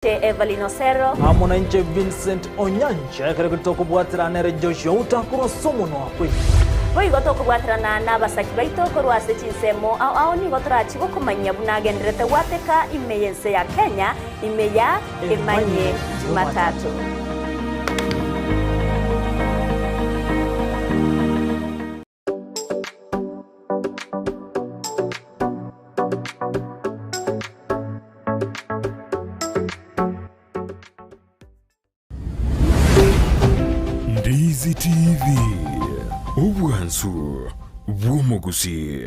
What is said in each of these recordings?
Evelyn Osero Mwananchi Vincent Onyanja kare kutoka bwatirana Joshua utakuro somo no akwe Boy goto ko bwatirana n'abasaki baito ko rwase kinsemo aho ni gotorachi ko kumanya bunagenderete wateka imeyense ya Kenya imeya emanye Jumatatu Ndizi TV Ubwansu Gusii.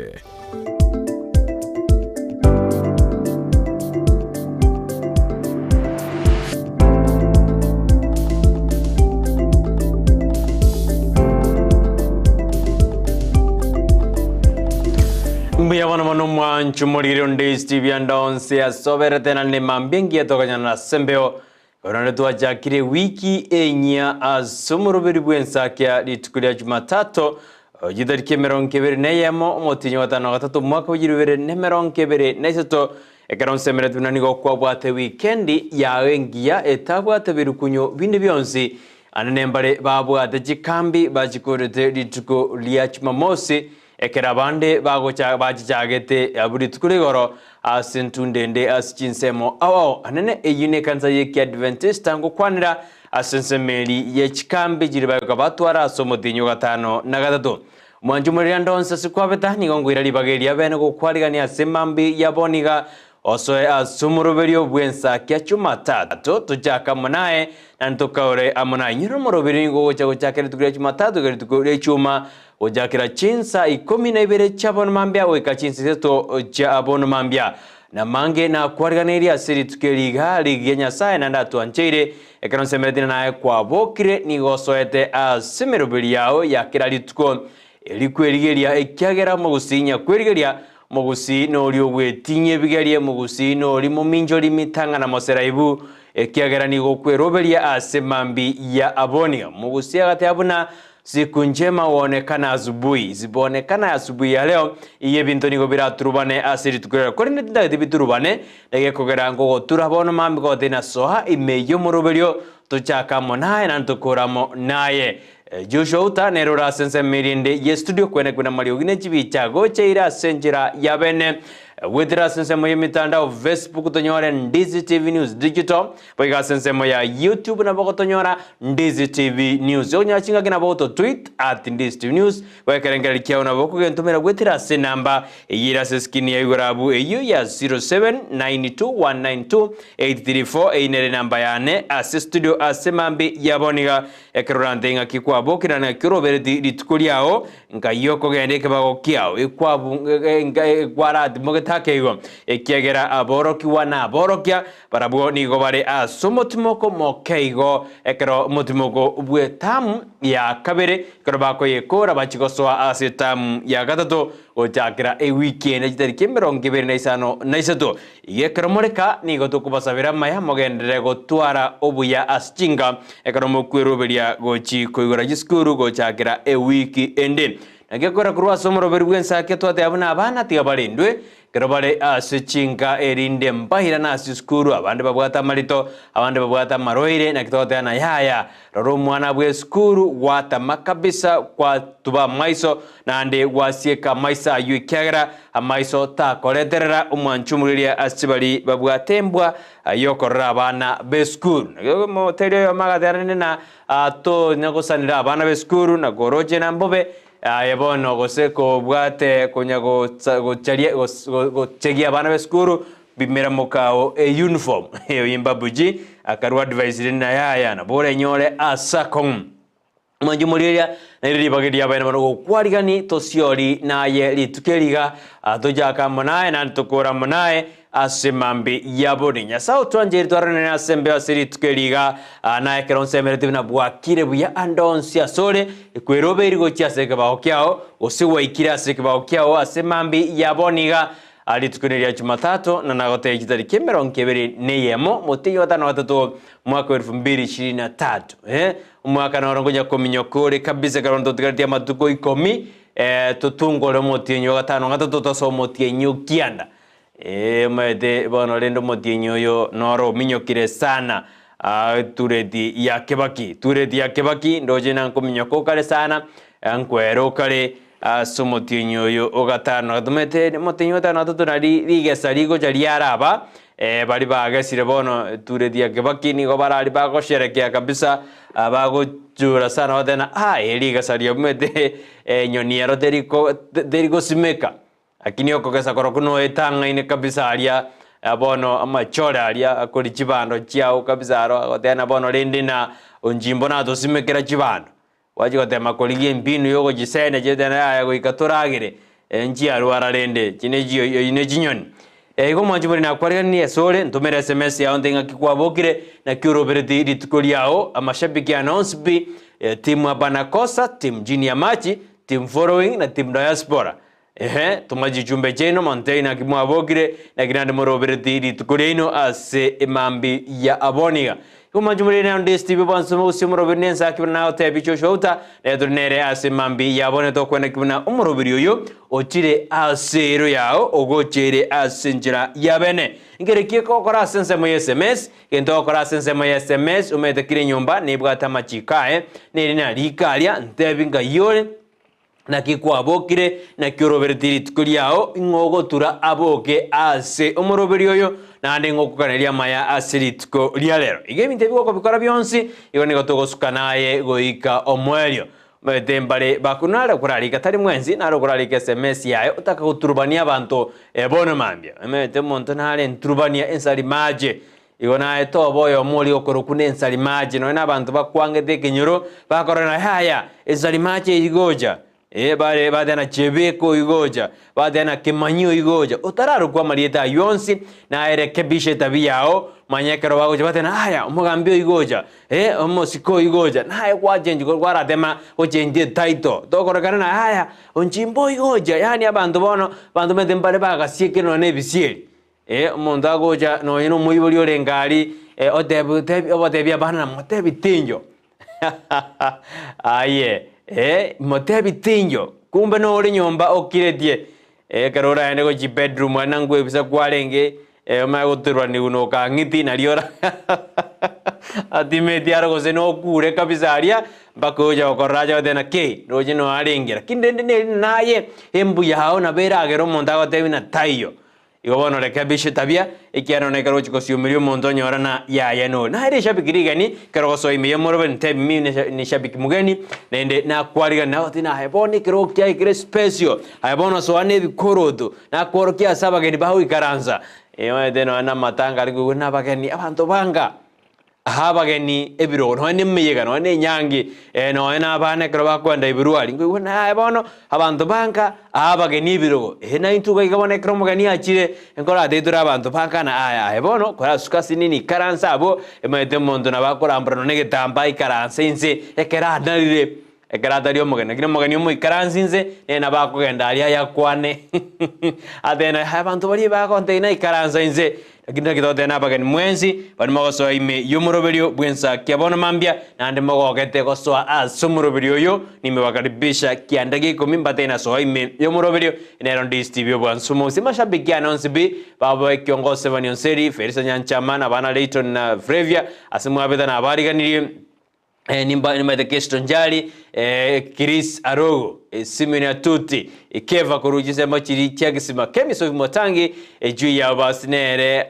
Mbiyabana manu mwanchu moriro Ndizi TV andonse ya sobere tena ni mambengi ya toka nyana sembeo Korana tuwajakire wiki enya asumurubiri Ensakia litukulia Jumatatu jidarike meronkebere neyemo motinyo watano gatatu mwaka wajirubere nemeronkebere neisato ekaronse meretunanigo kwa bwate weekendi ya wengia etabwate birukunyo bindi byonsi ananembare babwate jikambi bajikorete lituko lia Jumamosi ekera bande bajichagete aburi tukuligoro asentundende aschinsemo awo anene eyine kanza yeki Adventist tango kwanira asensemeli yechikambi jiribayoka batwara asomotinyo gatano na gatatu mwanjumurira ndonse sikwabeta nigongwira libageria bene gukwarigania asemambi yaboniga osoe asumuruberio Ensakia Jumatatu tujaka munae nantukaure amunae nyirumurubiri ngocha guchakira tukuria Jumatatu gari tukuria chuma ujakira chinsa 12 chabon mambia weka chinsa seto cha abon mambia na mange na kwarganiria siri tukeliga ligi Nyasaye na ndatu ancheire ekaronse medina nae kwa bokire nigosoete asimerubiri yao yakira lituko elikwerigeria ekyagera mu gusinya kwerigeria mu Gusii no lyo gwetinye bigerie mu Gusii no limo minjo limitanga na moseraibu ekyagera nigo kweroberia asemambi ya abonia mu Gusii agati abuna siku njema waonekana asubuhi zibonekana asubuhi ya leo iye bintu nigo biraturubane asiri tukurera kore ndagati biturubane ndage kogera ngo turabono mambi ko tena soha imeyo muroberio tuchaka monaye nantukuramo naye Joshua uta nerora sense mirinde ye studio kwene kuna mariogine chibicha gocheira senjira yabene withira sense moye mitandao Facebook tonyora Ndizi TV News Digital boiga sense moya YouTube na boko tonyora Ndizi TV News onya chinga kina boko tweet @Ndizi TV News wekerengera kiao na boko gentumira withira se namba yira seskini ya igurabu eyu ya 0792192834 einere namba yane ase studio asemambi yaboniga ekerorante nga kikwa bokira na kirobere litukuliao ngayoko gendeke bago kiao ikwabu gwarad mogetakego ekiagera aboroki wana aborokia barabwo nigo bare asomotimoko mokeigo ekero motimoko bwetamu ya kabere kero bako yekora bachigosoa asetamu ya gatatu ojakira weekend jitarike meronkebere naisano naisato yekero moreka nigo tukubasabira maya mogendere gotwara obuya aschinga ekero mokweroberia gochi koigora jiskuru gochakira weekend nagekora kurwa somoroberi Ensakia twate abana abana tiga barindwe kero bare asichinga erinde mbahira na asiskuru abande babwata marito abande babwata maroire na kitote na yaya roro mwana bwe skuru wata makabisa kwa tuba maiso na ande wasieka maisa yuikagera amaiso ta koleterera umwanchumuliria asibali babwatembwa yokorra abana beskuru mo terio magadarene na to nyagosanira abana beskuru na goroje na mbobe yebono goseko bwate kunyago chegia bana beskuru bimera mokao uniform yimbabuji akaru advice na yaya na bore nyore asakon manjumuliria na iri bageria bana bano kwarigani tosiori na ye litukeliga atojaka monae na tukora monae asemambi yaboninya sao twanje twarane na sembe asiri tukeliga na ekeronse merete na bwakire buya andonsia sole kwerobe irigo chiaseke baokiao osiwa ikira aseke baokiao asemambi yaboniga alitukuneria Jumatatu na nagote jitarike meronkebere neyemo motinyo watano watatu mwaka 2023 umwaka na orongonya kominyokore kabisa karondo tukaratia matuko 10 tutungole motinyo gatano gatatu toso motinyo kianda Mete bono rendo motienyo yo noro minyokire sana tureti ya kebaki ndoje na nkominyoko kare sana ankwero kare somotienyo yo ogatano tumete motienyo tano tutunari rigesa rigo jari araba bari bagasire bono tureti ya kebaki nigo barari bagosherekea kabisa bagojura sana wadena rigesa rio mete nyoni yaro deriko simeka lakini okogesa korokuno etanga ine kabisa aria bono amachora aria akori chibando chiao kabisa aro agotena bono rindi na onjimbo na tosimekera chibando waji gotema koligie mbinu yogo jisene jetena aya goikaturagire njia ruara rende chineji ine jinyoni igo mwanji muri nakwariga ni esore ntumere SMS ya ondenga kikwabokire na kiurobereti ritukoliao amashabiki announce timu abanakosa timu junior machi timu following na timu diaspora tumajichumbe cheno montaina kimwabokire na kinande morobereti ritukolino ase emambi ya aboniga kumajumuri na Ndizi TV bansumo usimuroberne Ensakia na otebicho shouta na turnere ase mambi ya bone to kwena kibuna umurobiri uyu ochire ase ero yao ogochere ase njira ya bene ingere kiko kora sense mo SMS kento kora sense mo SMS umete kire nyumba nibwata machikae nirina rikaria ntebinga yore na kikwabokire na kiorobereti tukuriao ingogotura aboke ase umurobiri uyu nande ngokukaneria maya asiritko lialero igeminte biko bikora byonsi igone gotogosuka naye goika omwerio metembare bakunara kurari katari mwenzi naro kurari SMS yayo utaka kuturubania abantu ebono mambia mete monto nale nturubania ensalimaje igona eto boyo muri okorokune ensalimaje no nabantu bakwangete kinyoro bakorana haya ensalimaje igoja bare badana chebeko igoja badana kemanyo igoja utararu kwa marieta yonsi na erekebishe tabiyao manyekero bagoja badana haya umugambio igoja omosiko igoja na haya kwa jenji kwa ratema ochenje taito dokoragana na haya onjimbo igoja yani abantu bono bantu mete mbare bagasieke no nebisieri omuntu agoja no yino muyiboli orengari otebya bana motebi tinjo aye motebi tinjo kumbe no uri nyomba okiretie karora ene go ji bedroom anangwe bisa kwarenge ma goturwa ni uno ka ngiti na liora atime tiaro go seno kure kabisa aria bakoja okoraja dena ke roje no arengera kindende naye embu yao na bera gero monda go tebi na tayo igo bono rekebishe tabia ikiano ne karo chiko siumirio montonyo ora na ya no na ere shabiki rigani karo so imiye morobe ntebi mi ni shabiki mugeni nende na kwariga na otina heboni kiro kya ikire special hebono so ane bikorodo na korokia saba geni bahu ikaranza deno na matanga aligo na bageni abantu banga habageni ebiro no ne meyega no ne nyangi no na bane kro bakwenda ibiru ali ngo na ebono abantu banka habageni ibiro na intuga igabone kro mugani achire enkora detura abantu banka na aya ebono kora sukasi nini karansa abo emete mondo na bakora ambro ne getamba ikaransa inse ekera dalire ekera dario mugani kino mugani mu ikaransa inse na bakugenda ali yakwane adena abantu bali bakonteina ikaransa inse kinda kitote na bagani mwenzi bani mogoso ime yumuroberio bwensa kiabono mambia na ande mogogete gosoa asumuroberio yo nimewakaribisha kiandagi komimbate na so ime yumuroberio inero Ndizi TV bwansumo simashabiki anonsibi babo kiongozi banionseri Felisa Nyanchamana bana Leighton na Frevia asimu abeda na habari ganiri nimba de kestonjali Chris Arogo Simina tuti ikeva kurujise machiri chagisima kemiso motangi juu ya basinere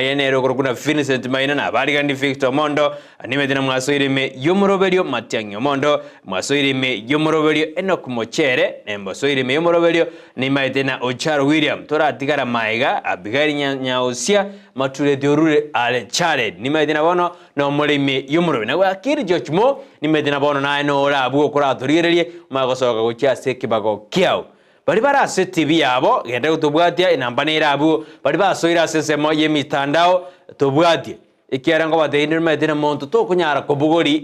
yenero kurukuna Vincent Maina na bari kandi Victor Mondo animedina mwasoirime yumuroberio Matiangyo Mondo mwasoirime yumuroberio Enoch Mochere nembo soirime yumuroberio ni maitena Ocharo William tora tigara maiga abigari nyausia mature diorure ale chare ni maitena bono no molime yumuroberio na akiri jochmo ni maitena bono na no ora buo kora torirerie magosoka gocha sekibago kiao bari barase TV yabo genda gutubwatia inambanira abu bari basoira sesemo yemitandao tubwatie ikiara ngo bateiner medina monto to kunyara kobugori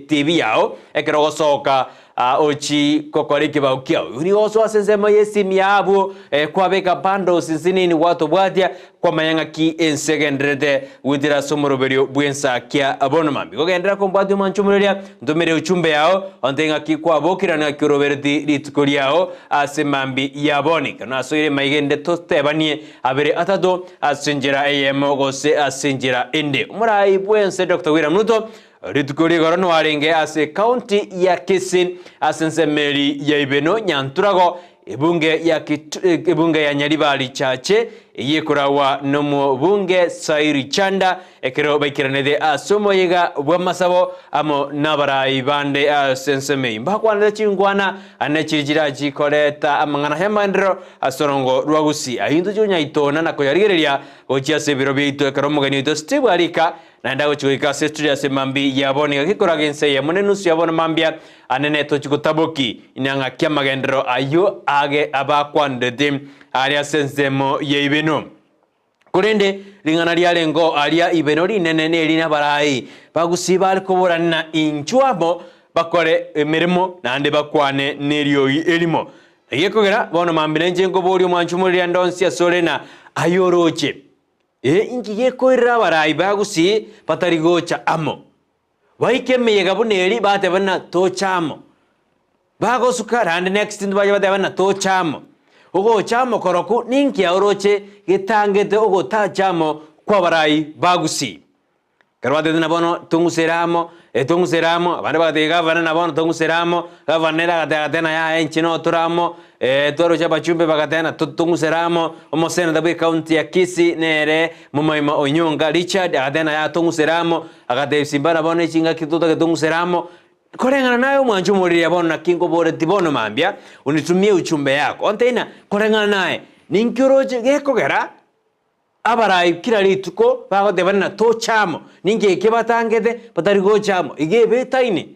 TV yao ekero gosoka ochi kokoriki baukia uni oso asensemo yesimi yabo kwa beka bando sinini watu bwatia kwa mayanga ki ensegendrede witira somoroberio bwensakia abonamambi kogendera kombwatu manchumuria ndomere uchumbe yao ontenga ki kwa bokira na kiroberti litukuri yao asemambi yabonika na soire maigende tostebanie abere atado asinjira emo gose asinjira ende umurai bwense Dr. William Ruto ritukuri gorono warenge ase county ya Kisii asensemeri ya ibeno nyanturago ibunge ya Nyaribari chache yekurawa nomo bunge Sairi Chanda ekero bakiranede asomo yega bwamasabo amo nabarai bande asenseme mbakwana chingwana anachirira jikoreta amangana hemandro asorongo rwagusi ahindu junya itona nakoyarigereria gochia sebiro bito ekero mugani to Steve Arika naenda gochika sestudia semambi yaboni gikoragense ya munenusu yabona mambia anene to chikutaboki inanga kyamagendero ayo age abakwandede aria sensemo yeibeno kurende lingana lya lengo aria ibeno rinene nelina barai bagusiba alikoborana inchwabo bakore emirimo nande bakwane neryo elimo yekogera bono mambirenje ngo bori mwanchumurira ndonsi asolena ayoroche ingi yekoira barai bagusi patarigocha amo waikemeye gabuneri batebana tochamo bagosuka rande next ndbaje batebana tochamo ugo chamo koroku ninki auroche gitangete ugo tachamo kwa barai bagusi karwate na bono tunguseramo abande batega bana na bono tunguseramo gavanera gatena ya enchino turamo toro cha bachumbe bagatena tunguseramo omosena dabe county ya Kisii nere mumaima onyonga Richard agatena ya tunguseramo agate simbana bono chinga kituto ke tunguseramo korengana nayo mwanjumurira bono na kingo bore tibono mambia unitumie uchumbe yako ontena korengana naye ninkyoroje gekogera abarai kila lituko bagotebana tochamo ninge kebatangete batarigochamo igebetaine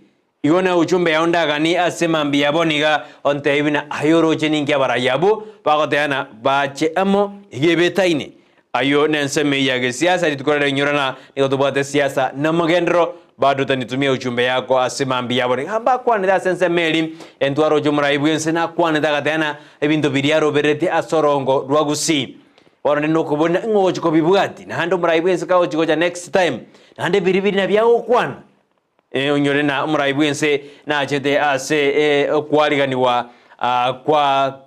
igona uchumbe yaondagani asemambi yaboniga onte ibina ayoroje ninge abarai yabo bagotena bache amo igebetaine ayo nenseme yage siasa litukorera nyorana nikotubate siasa namagendro bado tanitumia uchumbe yako asemambi yaboni hamba kwanira sensemeli entwaro jumra ibwense na kwanira gatena ebintu biriaro berete asorongo rwagusi ora nino kubona ngoje ko bibwati na hando muraibwense ka ojigo ja next time na hande biribiri na byawo kwana onyore na muraibwense na chete ase kwariganiwa kwa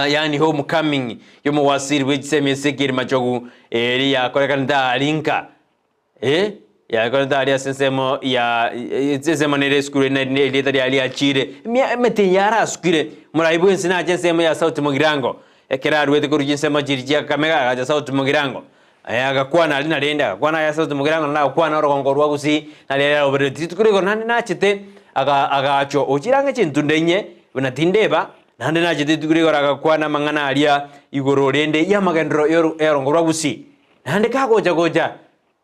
yani homecoming yomo wasiri wejiseme sekiri machogu eri ya korekanda linka ya korekanda ali sensemo ya sensemo nere skule na letari ali achire mete yara skule muraibwense na chensemo ya sauti mugirango ekera ruwete kurujinse jirija kamega aja sauti mugirango agakwana ali narenda agakwana ya sauti mugirango na kwana orogongo rwagusi na lera obereti tukuriko nandi nachite agacho ochirange chintundenye buna tindeba nandi nachite tukuriko agakwana mangana alia igoro rende ya magendro erongo rwagusi nandi kagoja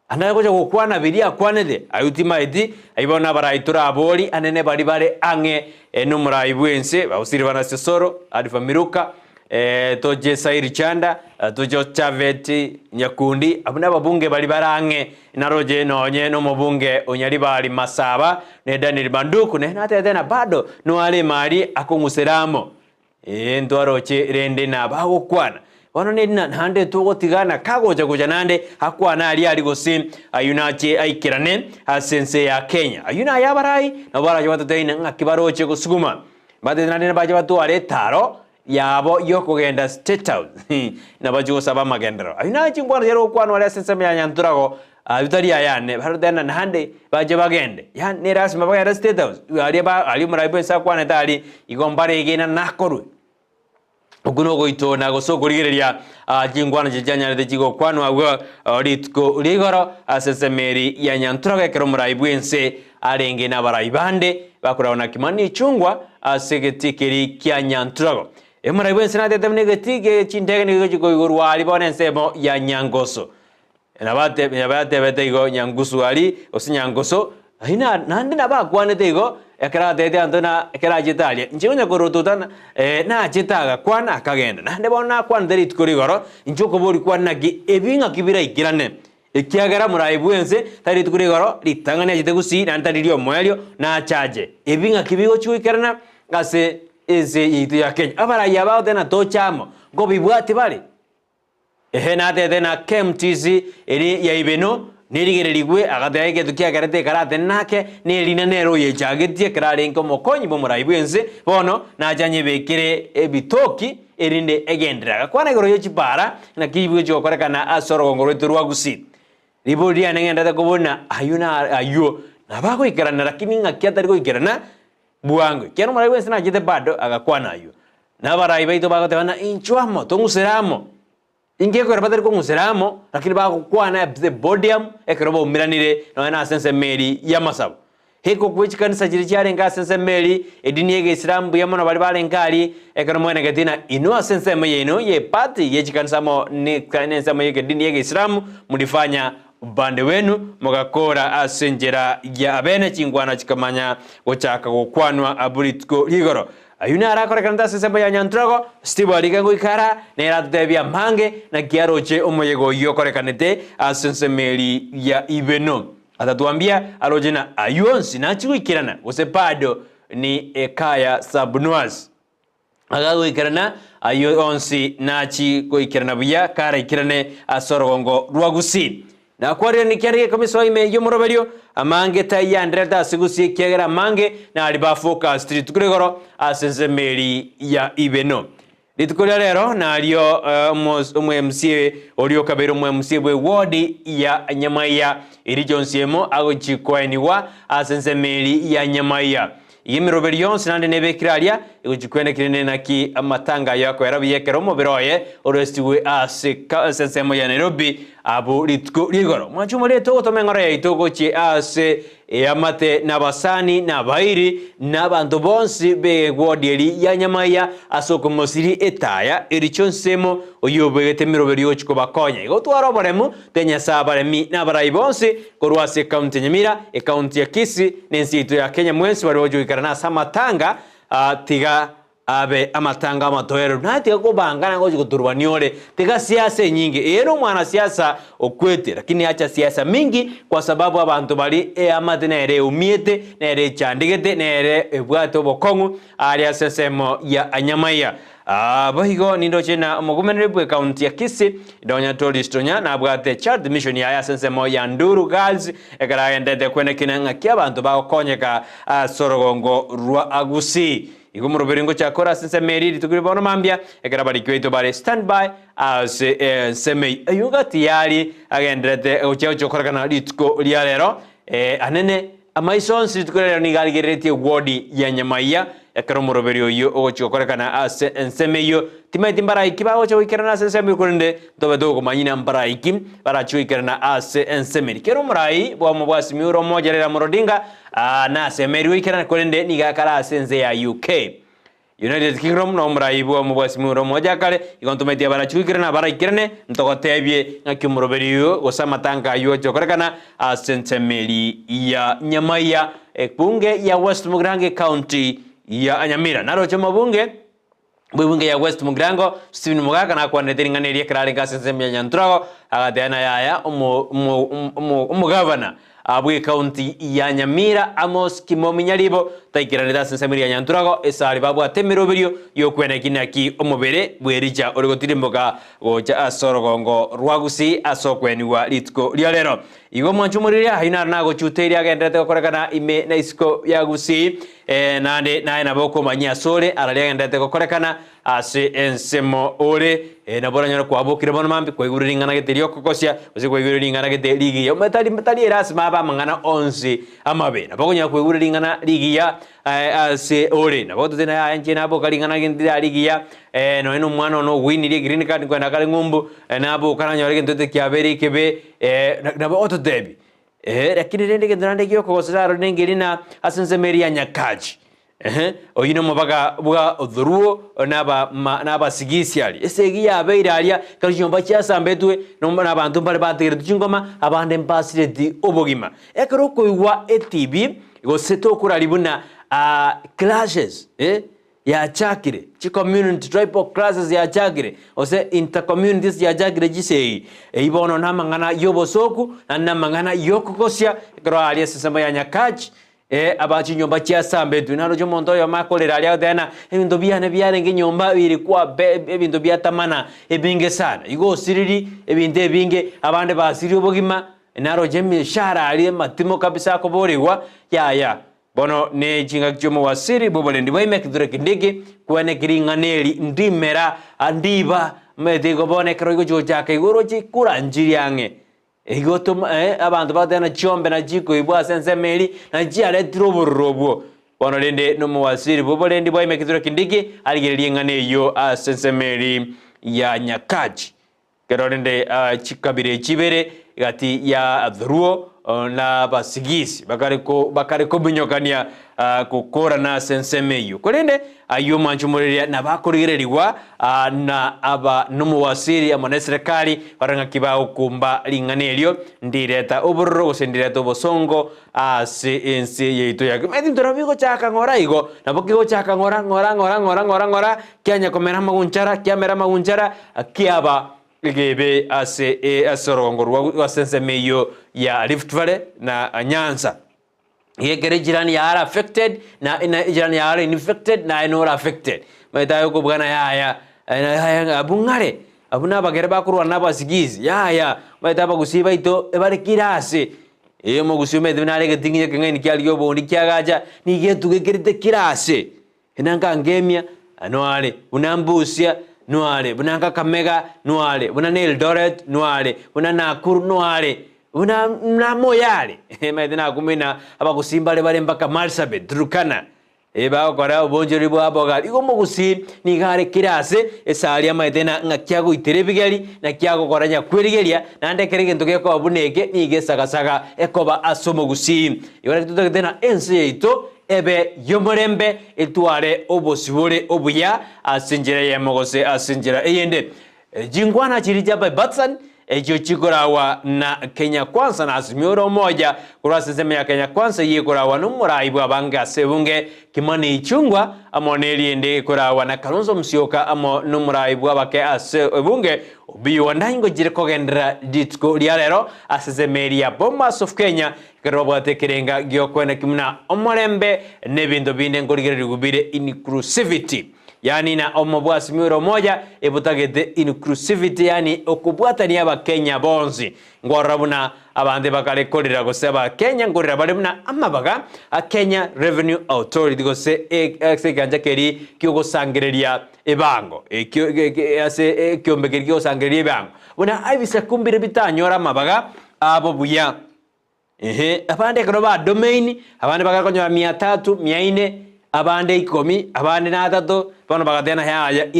anda goja gukwana biria kwanede ayutima iti ayibona baraitura abori anene bari bare ange enumra ibwense bausiri bana sesoro adifamiruka toje Sairi Chanda tojo Chaveti Nyakundi abuna babunge bali barange naroje nonye no mubunge Onyaribari Masaba ne Daniel Banduku ne natena bado no ale mari akunguseramo ndwaroche rende na bago kwana wano nedina hande togo tigana kagoja goja nande hakwana ali gosim ayunache aikirane asense ya Kenya ayuna yabarai na bara jwata teina ngakibaroche kusuguma bade nande baje batu ale taro yabo yoko genda state house na bajugo saba magendero ayina chingwana yero kwano wala sense ya nyanturago bitari ayane barudena nande baje bagende ya ne rasma bagenda state house ali muraibo sa kwana tali igombare igena nakoru ukuno goito na gosogorigereria chingwana jijanya de jigo kwano agwa ritko ligoro asesemeri ya nyanturago ekero muraibo ense arenge na baraibande bakuraona kimani chungwa asegetikeri kya nyanturago Emuraibense na tete mnegetige chindege nigo igurwa ali bonensemo ya nyangoso nabate bete igo nyangusu ali osinyangoso hina nandi nabakwane tego ekara tete antona ekara jitalia njigonya korotutana na jitaga kwana akagenda nande bona kwana derit korigoro njoko bori kwana gi ebinga kibira ikirane ikiagera muraibu ense tari tukuri goro litangania jite Gusii na ntari rio mwelio na chaje ebinga kibigo chuikerana ase eze yitu ya Kenya abara yabao tena tochamo ngo bibwati bali na tete na KMTC eri ya ibeno nirigererigwe agateege tukiagarete karate nake nirina nero yechagetie kararenko mokonyi bo muraibu ense bono najanye bekire ebitoki erinde egendera kwana igoro yechipara na kibwe cyo korekana asoro ngoro rwa Gusii riboria nengenda kubona ayo nabako ikarana lakini ngakiatari ko ikarana buango kiano muraibu ense najete bado agakwana ayo nabarai baito bagote bana inchwamo tunguseramo ingeko rapatari ko nguseramo lakini bakukwana the podium ekrobo miranire no na sense meri yamasabo heko kwichikanisa chiri cyare nga sense meri edini yege Islam yamono bali balenkali ekromo ene gatina ino sense meyeno ye party yechikanisa mo ni kanisa meyege dini yege Islam mulifanya bande wenu mugakora asenjera ya abene chingwana chikamanya gochaka gokwanwa aburitko ligoro ayuna arakora kanda sesebo ya nyantrago stibo alikango ikara nera tutebia mange na kiaroche omoyego yokorekanete asensemeli ya ibeno atatuambia alojena ayonsi nachikirana usepado ni ekaya sabnuas agago ikirana ayonsi nachi koikirana buya kara ikirane asorogongo rwa Gusii na kwari ni kyari komiso ime yomoroberio amange tayandreta Gusii kyagera mange na aliba focus tukurigoro asensemeli ya ibeno litukolia lero na alio MCA olio kabero MCA bwe ward ya Nyamira irijonsiemo agochikwainiwa asensemeli ya Nyamira yimiroberio sinande nebekiralia igochikwene kirene naki amatanga yako yarabiyekero moberoye orestiwe asensemo ya Nairobi abu litko ligoro mwachumo leto tomengora ya itoko chi ase yamate nabasani nabairi nabantu bonsi be wodieri ya Nyamira asoko mosiri etaya irichonsemo oyobegete miroberio chiko bakonya igotwaro baremu tenya sabaremi nabarai bonsi korwase county Nyamira county ya Kisii nensitu ya Kenya mwensi barojo ikarana samatanga tiga abe amatanga amatoero natiga kubangana ngo kuturbaniore tiga siasa nyingi ero mwana siasa okwete lakini acha siasa mingi kwa sababu abantu bali amate nere umiete nere chandigete nere ebwato bokongu ali asesemo ya Nyamira bahigo nindo chena mugumenere bwe county ya Kisii donya tolistonya na bwate child mission ya asesemo ya Nduru girls ekara endete kwene kinanga kyabantu bakonyeka sorogongo rwa Gusii igumuro beringo chakora sense meri litukuri bono mambia ekara bali kweto bali standby as semei ayuga tiyari agendrete ocheo chokora kana litko lialero anene amaisons litukuri ni galgereti wodi ya Nyamira ekara muroberio yo ochokora kana as ensemeyo timaiti mbaraiki ba ocho ikerana sense kurende dobedo kumanyina mbaraiki baracho ikerana as ensemeri kero murai bwa mubwasi miuro moja lera murodinga na semeri ikerana kurende ni gakara sense ya UK United Kingdom no muraibu wa mubwasi miuro moja kale ikontumaitia baracho ikerana baraikirane ntokotebye ngakumuroberio gosamatanga yo chokorekana as ensemeri ya Nyamira bunge ya West Mugrange County ya Nyamira naro choma bunge ya West Mugrango Stephen Mugaga na kwa netiringaneria krale gasensem ya Nyantrago agateana yaya umugavana abwe county ya Nyamira Amos Kimominyalibo taikiranira sensemiri ya Nyantrago esali babu atemeroberio yokwene kinaki omubere bwericha origotirimboka gocha asorogongo rwa Gusii asokweniwa litko lialero igo mwanchumuriria haina nago chuteria agendete gokorekana ime na isko ya Gusii nande na boko manya sore aralia agendete gokorekana ase ensemo ore na boranya kwa bokire bono mambi kwa iguringana geterio kokosia ose kwa iguringana geterigi yo metali erasma ba mangana 11 amabe na bokonya kwa iguringana ligia ase ore na boto tena ya nje na bokaringana gendira ligia no eno mwana no winire green card kwa nakale ngumbu na bokana nyore gentote kiaberi kebe na boto debi lakini rende gendrande kyo kokosara nengerina asensemeri ya Nyakaji oyino mubaga bwa odhuruo naba sigisiali esegi ya beiralia kaliyomba cyasambetwe no nabantu bari bategere tuchingoma abande mbasire di obogima ekeroko iwa etb go seto kuralibuna clashes ya chakire chi community tribal classes ya chakire ose intercommunities ya chakire jisei ibono na mangana yobosoku na mangana yokokosia kro ali sesema ya nyakachi abachi nyomba chia sambe tunaro jo monto yo makolera ali adena ebintu byane nginyomba biri kwa ebintu byatamana ebinge sana igo siriri ebintu ebinge abande basiri obogima naro jemi shara ali matimo kabisa ko boriwa ya bono ne jinga kyomo wasiri bobolendi baime kidure kindiki kwene kiringaneri ndimera andiba medigo bone kroigo jojaka igoro jikura njiri yange igoto abantu badana chombe na jiko ibwa sensemeli na jiale troborobwo bono lende no mwasiri bobolendi baime kidure kindiki aligeringane yo sensemeli ya nyakaji kerorende chikabire chibere gati ya dhruo na basigisi bakariko binyokania kukora na sensemeyo kolende ayo manchumureria na bakorigereriwa na aba numuwasiri amone serikali baranga kibao kumba linganelio ndireta oburro sendireta bosongo ase ensi yeito yake medi ndorabigo chaka ngora igo nabokigo chaka ngora kyanya komera magunchara kyamera magunchara kiaba gebe ase asorongorwa wasensemeyo ya Rift Valley na Nyanza yegere jirani ya are affected na jirani ya are infected na inora affected maitayo ko bwana ya abungare abuna bagere bakurwa nabasigizi ya maitaba gusiba ito ebare kirase mo gusume dinare getinye kengeni kyali yobo ndi kyagaja ni getu gegerite kirase enanga ngemia anwale unambusia nuare bunanga Kamega nuare bunana Eldoret nuare bunana Nakuru nuare bunana Moyale maidina kumina abakusimba le mpaka Marsabit Turkana eba okora obonjori bwa bogali igo mugusi ni gare kirase esali amaidena ngakyago iterebigeri na kyago koranya kwerigeria nande kerege ntoke ko abuneke ni gesagasaga ekoba asomo gusi yora tutagena ense yeito ebe yomorembe etware obosibore obuya asinjira yamogose asinjira eyende jingwana chirija by Batson ejo chikorawa na Kenya Kwanza na Azimio moja kurasa sema ya Kenya Kwanza yikorawa numuraibu abanga sebunge Kimani Ichungwa amoneli ende korawa na Kalonzo Musyoka amo numuraibu abake asebunge obiyo ndango jireko gendra ditko lialero asezemeria Bomas of Kenya kerobate kerenga gyokwena kimuna omorembe nebindo binde ngorigere gubire inclusivity yani na omobwasi miro moja ebutagete inclusivity yani okubwatania abakenya bonzi ngorabuna abande bakarekorera goseba Kenya ngorera balemuna amabaga a Kenya Revenue Authority gose ekiganja keri kyogosangereria ebango ase kyombegeri kyosangereria ebango buna abisa kumbire bitanyora amabaga abo buya abande kroba domain abande bakakonyo 300 400 abande 10 abande na 3 bano bagadena haya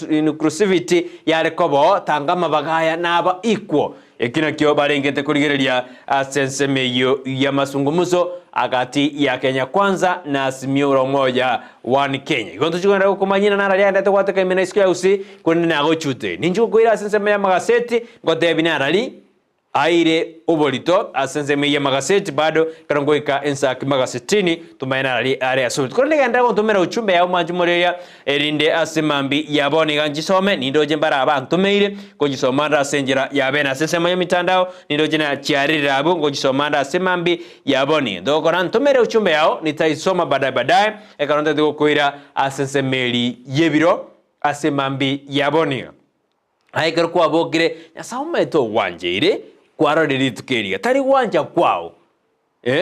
inclusivity yare kobo tangama bagaya naba equal ekina kyo barengete kurigereria asensemeyo ya masungumuzo agati ya Kenya Kwanza na Azimio moja one Kenya igonto chuganda kumanyina na rali ndate kwateka imena isikia usi kunene nago chute ninjuko kuira asensemeya magaseti ngote binarali aire obolito asensemeya magaseti bado karongoika Ensakia magasetini tumaina rali area so kurene ganda ko tumera uchumbe ya manjumoreya erinde asemambi yaboni ganjisome nindoje mbara abantu meire kujisomanda asenjera yabena asesemeya mitandao nindoje na chiarira abo kujisomanda asemambi yaboni ndoko ran tumere uchumbe yao nitaisoma baadaye ekaronde diko kuira asensemeli yebiro asemambi yaboni aikero kwa bogire nyasaume to wanjire kwaro lilitukeria tari wanja kwao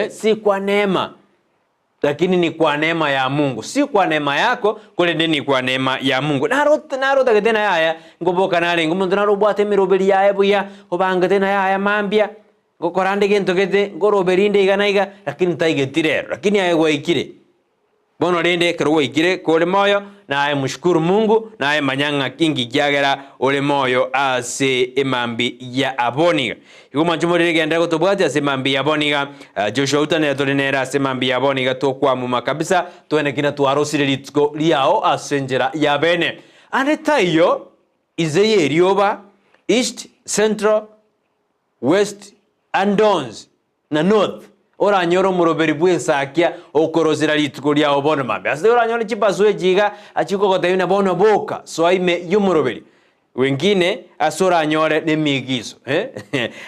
si kwa neema lakini ni kwa neema ya Mungu si kwa neema yako kule ni kwa neema ya Mungu naro tagetena yaya ngoboka nale ngumuntu narobwate miroberi yae buya obangatena yaya mambia ngokorande gento gete ngoroberinde iganaiga lakini taigetirero lakini aye ikire bono rende kero ikire kole moyo naye mshukuru Mungu naye manyanga kingi gyagera ole moyo ase emambi ya aboniga igoma njumurire genda gotobwati ase emambi ya aboniga Joshua utane atolenera ase emambi ya aboniga to kwa muma kabisa tuene kina tuarosire litko liao asenjera ya bene ane tayo izeye rioba East Central West and Downs na North oranyora omoroberi bwa Ensakia okorosera rituko ria obono mambia ase oranyora chipasu ejiga achikogotebina bono boka soaime yomoroberi wengine asoranyore nemigiso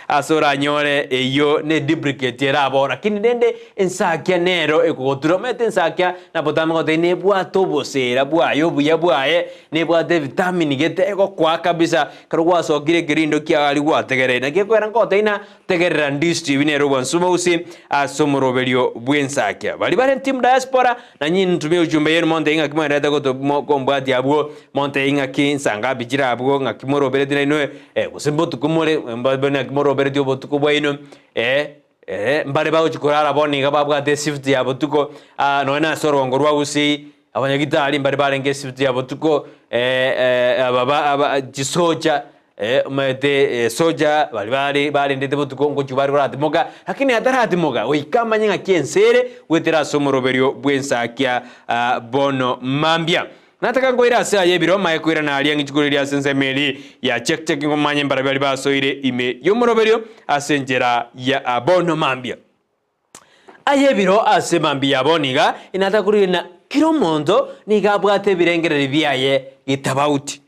asoranyore eyo ne duplicate erabo lakini nende Ensakia nero ekogotura mete Ensakia na botama gote ne bwato bosera bwayo buya bwaye ne bwate vitamin gete ego kwa kabisa karwa sokire kirindo kia ali gwategere na gekwera ngoteina tegerera Ndizi TV nero bwansuma usi asomoroberio bwensakia bali bale team diaspora na nyinyi ntumie ujumbe yenu monte inga kimwereta goto kombwati abwo monte inga kinsanga bijira abwo nga kimorobere dina ino gusimbo tukumore mbabona kimorobere dio botukubwa ino mbale bawo chikorara boniga babwate shift yabo tuko noena sorongo rwa Gusii abanyagitari mbale balenge shift yabo tuko aba jisoja mete soja bali ndete botuko ngo chubari ratimoga lakini ataratimoga oikama nyinga kiensere wetera somoroberio bwensakia bono mambia nataka ngoira asa yebiro mayekwira na aliangi chikuliria sensemeli ya check ngomanye mbara bali basoire ime yomoroberio asenjera ya abono mambia ayebiro ase mambia boniga inatakuri na kiromondo nigabwate birengere biaye gitabauti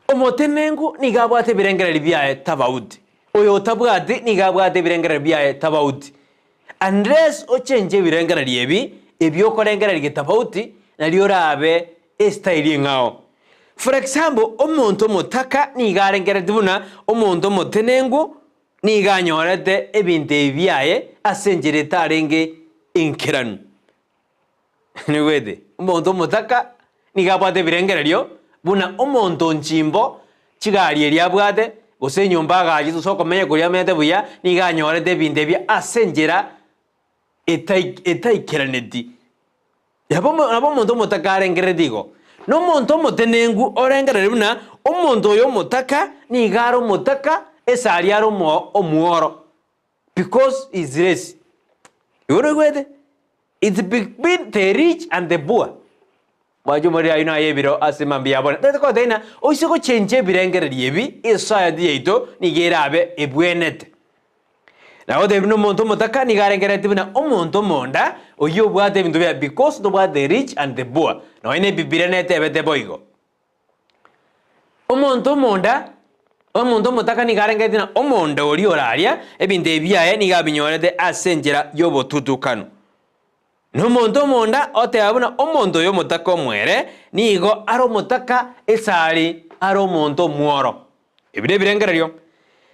omotenengu nigabwate birengere biaye tabauti oyo tabwate nigabwate birengere biaye tabauti unless ochenje birengere liebi ebyo korengere gitabauti na liorabe estaili ngao. For example, omonto motaka nigarengere dibuna omonto motenengu niganyorete ebinte biaye asenjere tarenge inkeranu. Niwede, omonto motaka nigabwate birengere lio buna omonto nchimbo chigari eliabwate gose nyomba gaji soko menye kuria mete buya niganyorete ebinte bia asenjera etaikiraneti. Nabo monto motaka arengere digo no monto motenengu orengere buna omonto yo motaka ni garo motaka esaliaro mo omuoro because is race you know what it's between the rich and the poor bajo mari ayuna yebiro asemambia bona teteko deina oisiko chenje birengere liebi esaya dieito ni gerabe ebwenete na ode bino monto motaka ni garengere tibina omonto monda oyo bwate bintu bya because no bwa the rich and the poor no ine bibirene tebete boigo omonto monda omonto motaka ni garengere tina omonda oli oraria ebinte byaye ni gabinyorete asenjera yobo tutukano no monto monda ote abuna omonto yo motaka omwere nigo aro motaka esali aro monto muoro ebire birengere ryo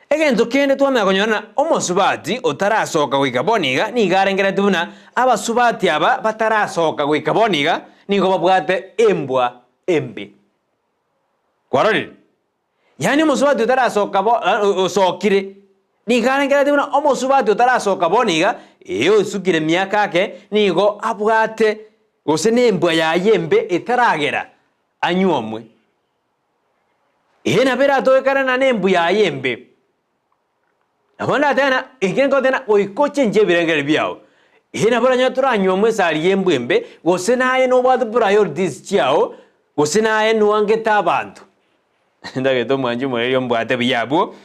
egento kende twamya konyona omosubati otarasoka gwikaboniga nigarengera tubuna abasubati aba batarasoka gwikaboniga nigo babwate embwa embi kwarori yani omosubati otarasoka osokire nigarengera tubuna omosubati otarasoka boniga iyo sukire miaka ake nigo abwate gose nembwa ya yembe etaragera anyuomwe na bera toekara na nembwa ya yembe abona tena ikengo tena oikoche nje birengere biao hina bora nyatura nyomwe sali yembwembe gose naye no bwa priorities chiao gose naye no angeta abantu ndage to mwanju mweyo mbwate biyabo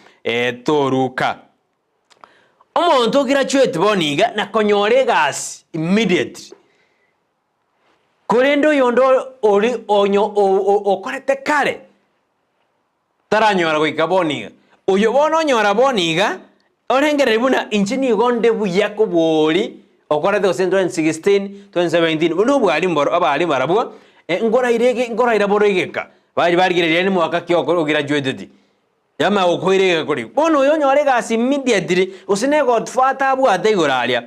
toruka omonto graduate boniga na konyore gas immediately korendo yondo ori onyo okorete kare taranyora gwikaboniga uyo bono nyora boniga orengere buna inchini gonde buyako boli okorete gose 2016 2017 buno bwali mboro abali marabwa ngora iraboregeka bari barigirire ni mwaka kyoko graduated yama okoirega kuri bono yo nyore gas immediately usine godfata bwate igoralia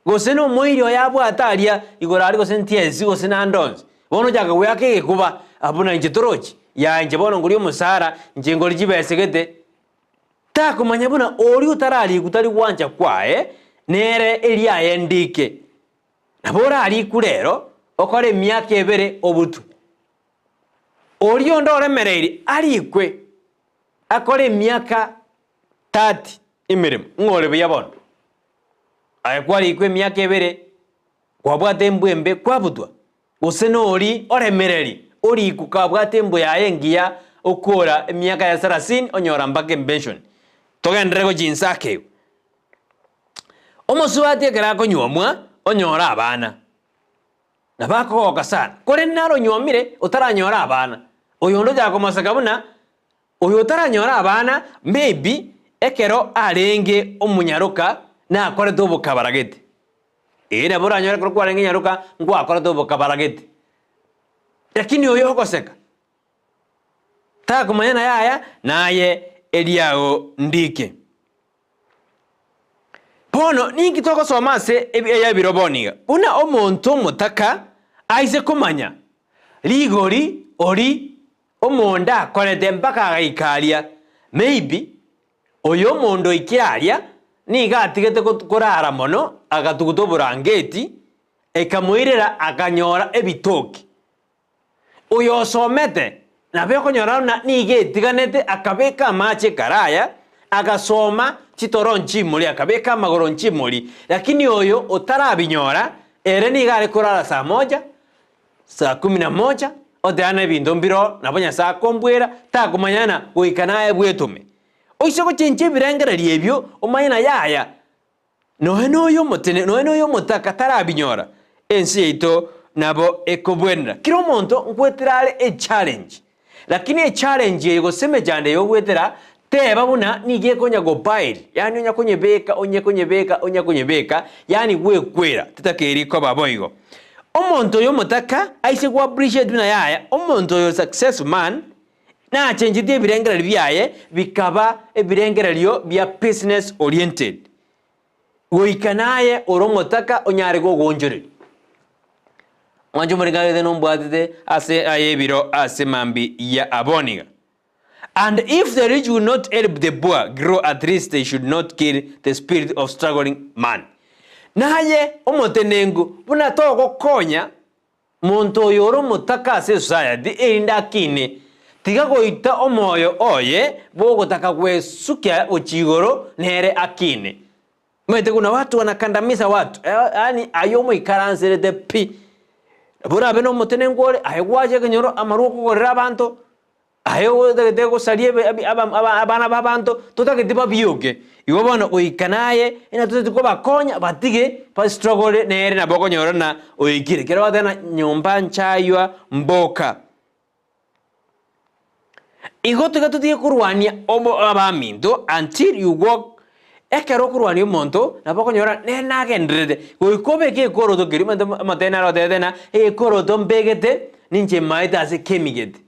gose no moirio ya bwatalia igorali gose ntiezi gose na ndons bono jaga weyake kuba abuna injitorochi ya nje bono nguri umusara nje ngori jibesegete takumanya buna ori utarali kutari wanja kwae nere elia yendike nabora ali kurero okore myaka ebere obutu ori ondore mereri ali kwe akore myaka 30 imirimo ngore biyabona akwari kwe myaka ebere kwabwate mbwembe kwabutwa useno ori oremereri ori kukabwate mbwe yayengia okora myaka ya 30 onyora mbake pension togendrego jinsake Omosuati ekera konyomwa onyora abana. Nabakogoka sana. Kore naro nyomire utaranyora abana. Oyo ndo jakomoseka buna oyo utaranyora abana maybe ekero arenge omunyaruka na akore tobo kabaragete. Ina bora nyora koro arenge nyaruka ngo akore tobo kabaragete. Lakini oyo okoseka. Ta kumanyana yaya naye eliao ndike. Bono ningi toko somase eya biroboniga. Una omonto mutaka aise kumanya. Ligori ori omonda korete mpaka agaikaria. Maybe oyo mondo ikiaria niga atigete kurara mono agatugutobura ngeti ekamuirira akanyora ebitoki. Oyo somete na beko nyora na nige tiganete akabeka mache karaya agasoma chitoronchi muri akabeka magoronchi muri, lakini oyo otarabinyora ere niga ari kurara saa moja saa 11 odeana bintu mbiro nabonya saa kombwera ta kumanyana goikanaye bwetume oisoko chenche birengereria ebyo omanyana yaya noyo motene noyo motaka tarabinyora ensi yeito nabo ekobwenera kiro monto nkwetirale e challenge, lakini e challenge yego seme jande yogwetera teba buna nige konya go bail yani onya konyebeka yani wekwera titakeri ko baboigo omonto yo motaka aise go appreciate buna yaya omonto yo successful man na change die birengera byaye bikaba ebirengeralio bya business oriented goikanaye oromotaka onyare go gonjore wanjo murigale de nombwatete ase ayebiro ase mambi ya aboniga. And if the rich will not help the poor grow, at least they should not kill the spirit of struggling man. Naye omotenengu buna togo konya monto yoro mutaka se society erinda kine tiga goita omoyo oye bogo taka kwesukia ochigoro nere akine. Mwete kuna watu wanakandamiza watu yani ayomo ikaranzere de pi bura beno motenengu ole aywaje kenyoro amaruko gorera abantu ayo de go salie abana babanto tutakitiba bioke iwo bona oikanaye ina tutiko bakonya batige pa struggle nere na boko nyorona oikire kero wadana nyomba nchaywa mboka igoto gato tie kurwania obo abaminto until you walk ekero kurwania monto na boko nyora ne nagendrede goikobe ke koroto kirima matena ro dedena koroto mbegete ninche maita se kemigete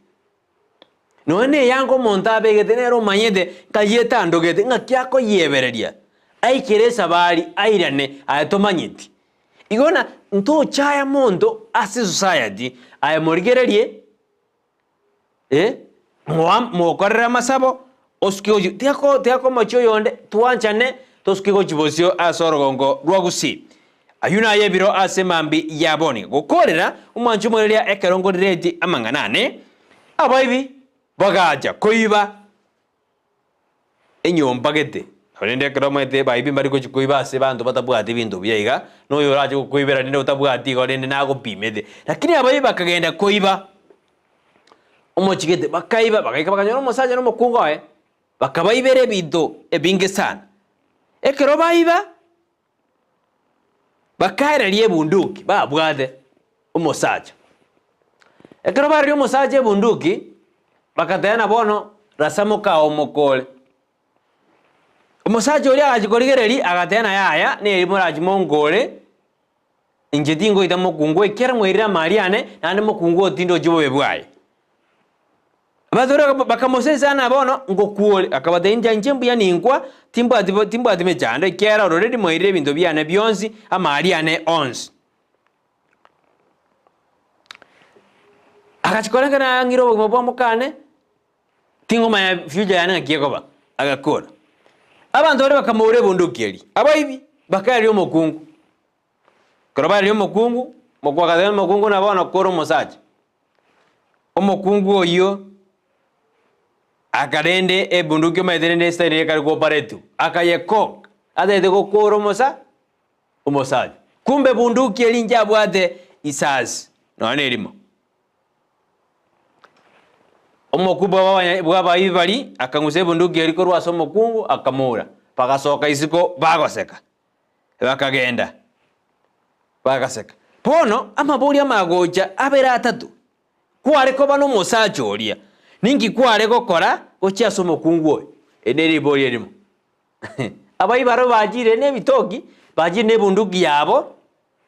none yango monta begete nero manyede kayeta ndogete ngakyako yebereria aikeresa bali airane ayatomanyiti igona nto chaya mondo ase society ayamorigererie mokorera masabo oskigo tiako macho yonde tuanchane toskigo chibosio asorogongo rwagusi ayuna yebiro ase mambi yaboni gokorera umanchu moreria ekerongo redi amanganane abaibi bagaja koiba enyomba gete orende kromete baibi mbari ko koiba se bantu batabwati bintu byaiga no yoraje ko koibera ninde utabwati gorende nago pimede, lakini abayi bakagenda koiba omochigete bakaiba bakaika bakanyora omusaja no mukungo bakabaibere bintu ebinge sana ekero baiba bakaira lie bunduki babwade omusaja ekero bari omusaja bunduki bakatayana bono rasamo ka omokole omusaja oli agikorigereri agatayana yaya ne rimuraji mongole injetingo itamo kungo ekera mwirira mariane nande mokungo otindo jibobe bwaye abadora bakamosesa na bono ngokuole akabata inja njembu yaningwa timbo atime janda ekera already mwirire bintu byane byonzi amariane ons akachikoleka na ngiro bwo mukane tingoma ya future yana kiekoba agakora abantu bari bakamure bundukiri abaibi bakari omukungu korobari omukungu mokwakadena omukungu nabona koro musaje omukungu oyo akarende ebunduki maiterende style kari ko paretu akayeko adede ko koro umusaje kumbe bunduki elinja bwate isasi none erimo omukubwa bw'abayibi bali akanguse bunduki eriko rwaso omukungu akamura pagasoka isiko bagoseka bakagenda bagaseka bono amabori amagocha abera atatu kware ko bano musacha oria ningi kware gokora gochiaso mokungu oyo eneri bori erimo abai baro bajire ne bitoki bajire ne bunduki yabo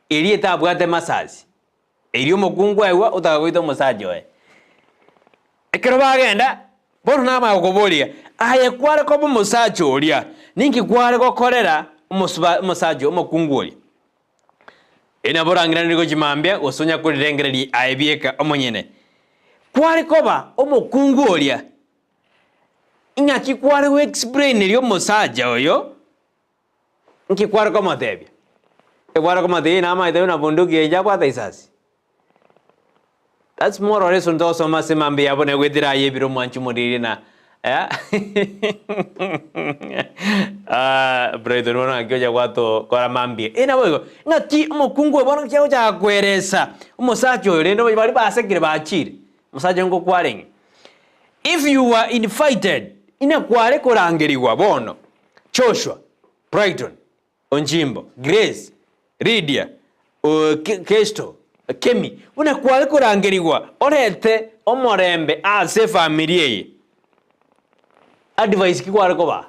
eri etabwate masazi eri omokungu ewa utagagoita musacha oyo ekero bagenda bono nama okoboria aye kware ko musacha oria ningi kware gokorera musacha omokungu oria ena borangira niko chimambia gosonya kurirengereri aebieka omonyene kware koba omokungu oria ingaki kware we explain eri omusaja oyo nki kware ko matebia kware ko matebia na maite na bunduki eja bwata isasi. That's more or less ndo so masemambe yabone gwetira yebiro mwanchu muriri na Brighton wana kyoja kwato kwa mambie ena bogo ngati omokungu bono kyao cha kweresa umusacho oyo rendo bali basekire bachire musaje ngo kwarenge if you were invited ina kware korangeriwa bono Joshua Brighton Onjimbo Grace Lydia Kesto Kemi una kware korangeriwa orete omorembe ase familia ye advice kikware ko ba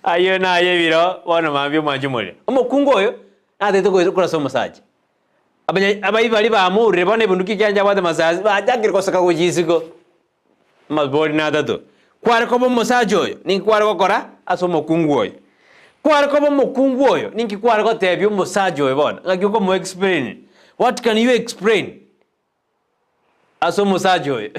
ayo na yebiro wana mambyo manjumule omokungu oyo atete ko kura so masaje abayi bali ba amure bone bunduki kyanja bwate masaje bajagire ko saka kujisigo mabori na dato kware ko masaje oyo ninki kware ko kora aso omokungu oyo kware ko omokungu oyo ninki kware ko tebyo masaje oyo bona ngakyo ko mo explain what can you explain aso musajo oyo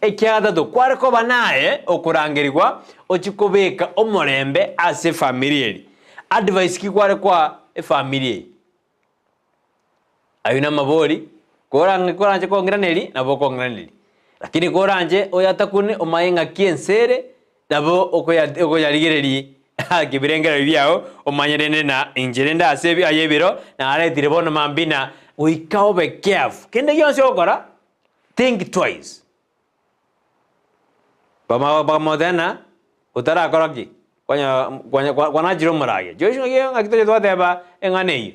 ekyada do kware ko banaye okurangirirwa okikobeka omorembe ase familia advice ki kware kwa familia ayuna mabori koranje kongraneri nabo kongraneri lakini koranje oyatakune omayenga kiensere nabo okoyaligereri kibirengera byao omanyerene na injerenda ase ayebiro na aretire bono mambina uikao be careful kende yonse okora think twice bama modena utara akoraki kwanya jiro murage joisho ngiyo ngakitoje twateba enganeyo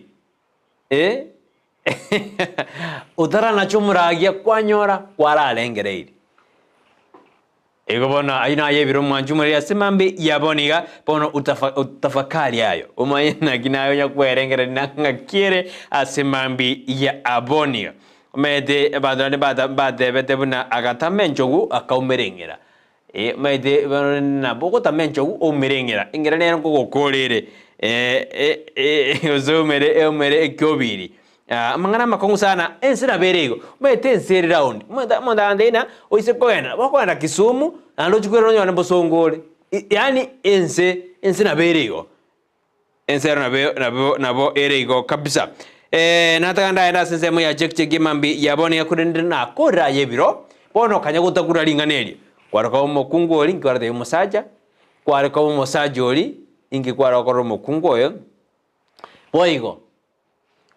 utara nacho murage kwanyora kwaralengereire ego bona aina yebiro mwanjumuri asemambe yaboniga bono utafakari ayo umayena ginayo yakwerengera nangakire asemambe ya aboniga mede badane bade betebuna agatamenjogu akaumerengera mede na boko tamenjogu omerengera ingera nero kokorere ozomere omere ekobiri mangana makongu sana ensira berego mete ensiri round monda ndena oise koena bakwenda Kisumu ando chikwero nyone bosongole yani ense na berego ensera nabo erego kabisa natakanda enda sensemo ya jekje mambi yabone yakurende na kora yebiro bono kanya gutakura linganeri kwaraka omokungu oli nkwarade musaja kwaraka omusaja oli ingi kwaraka omokungu oyo boigo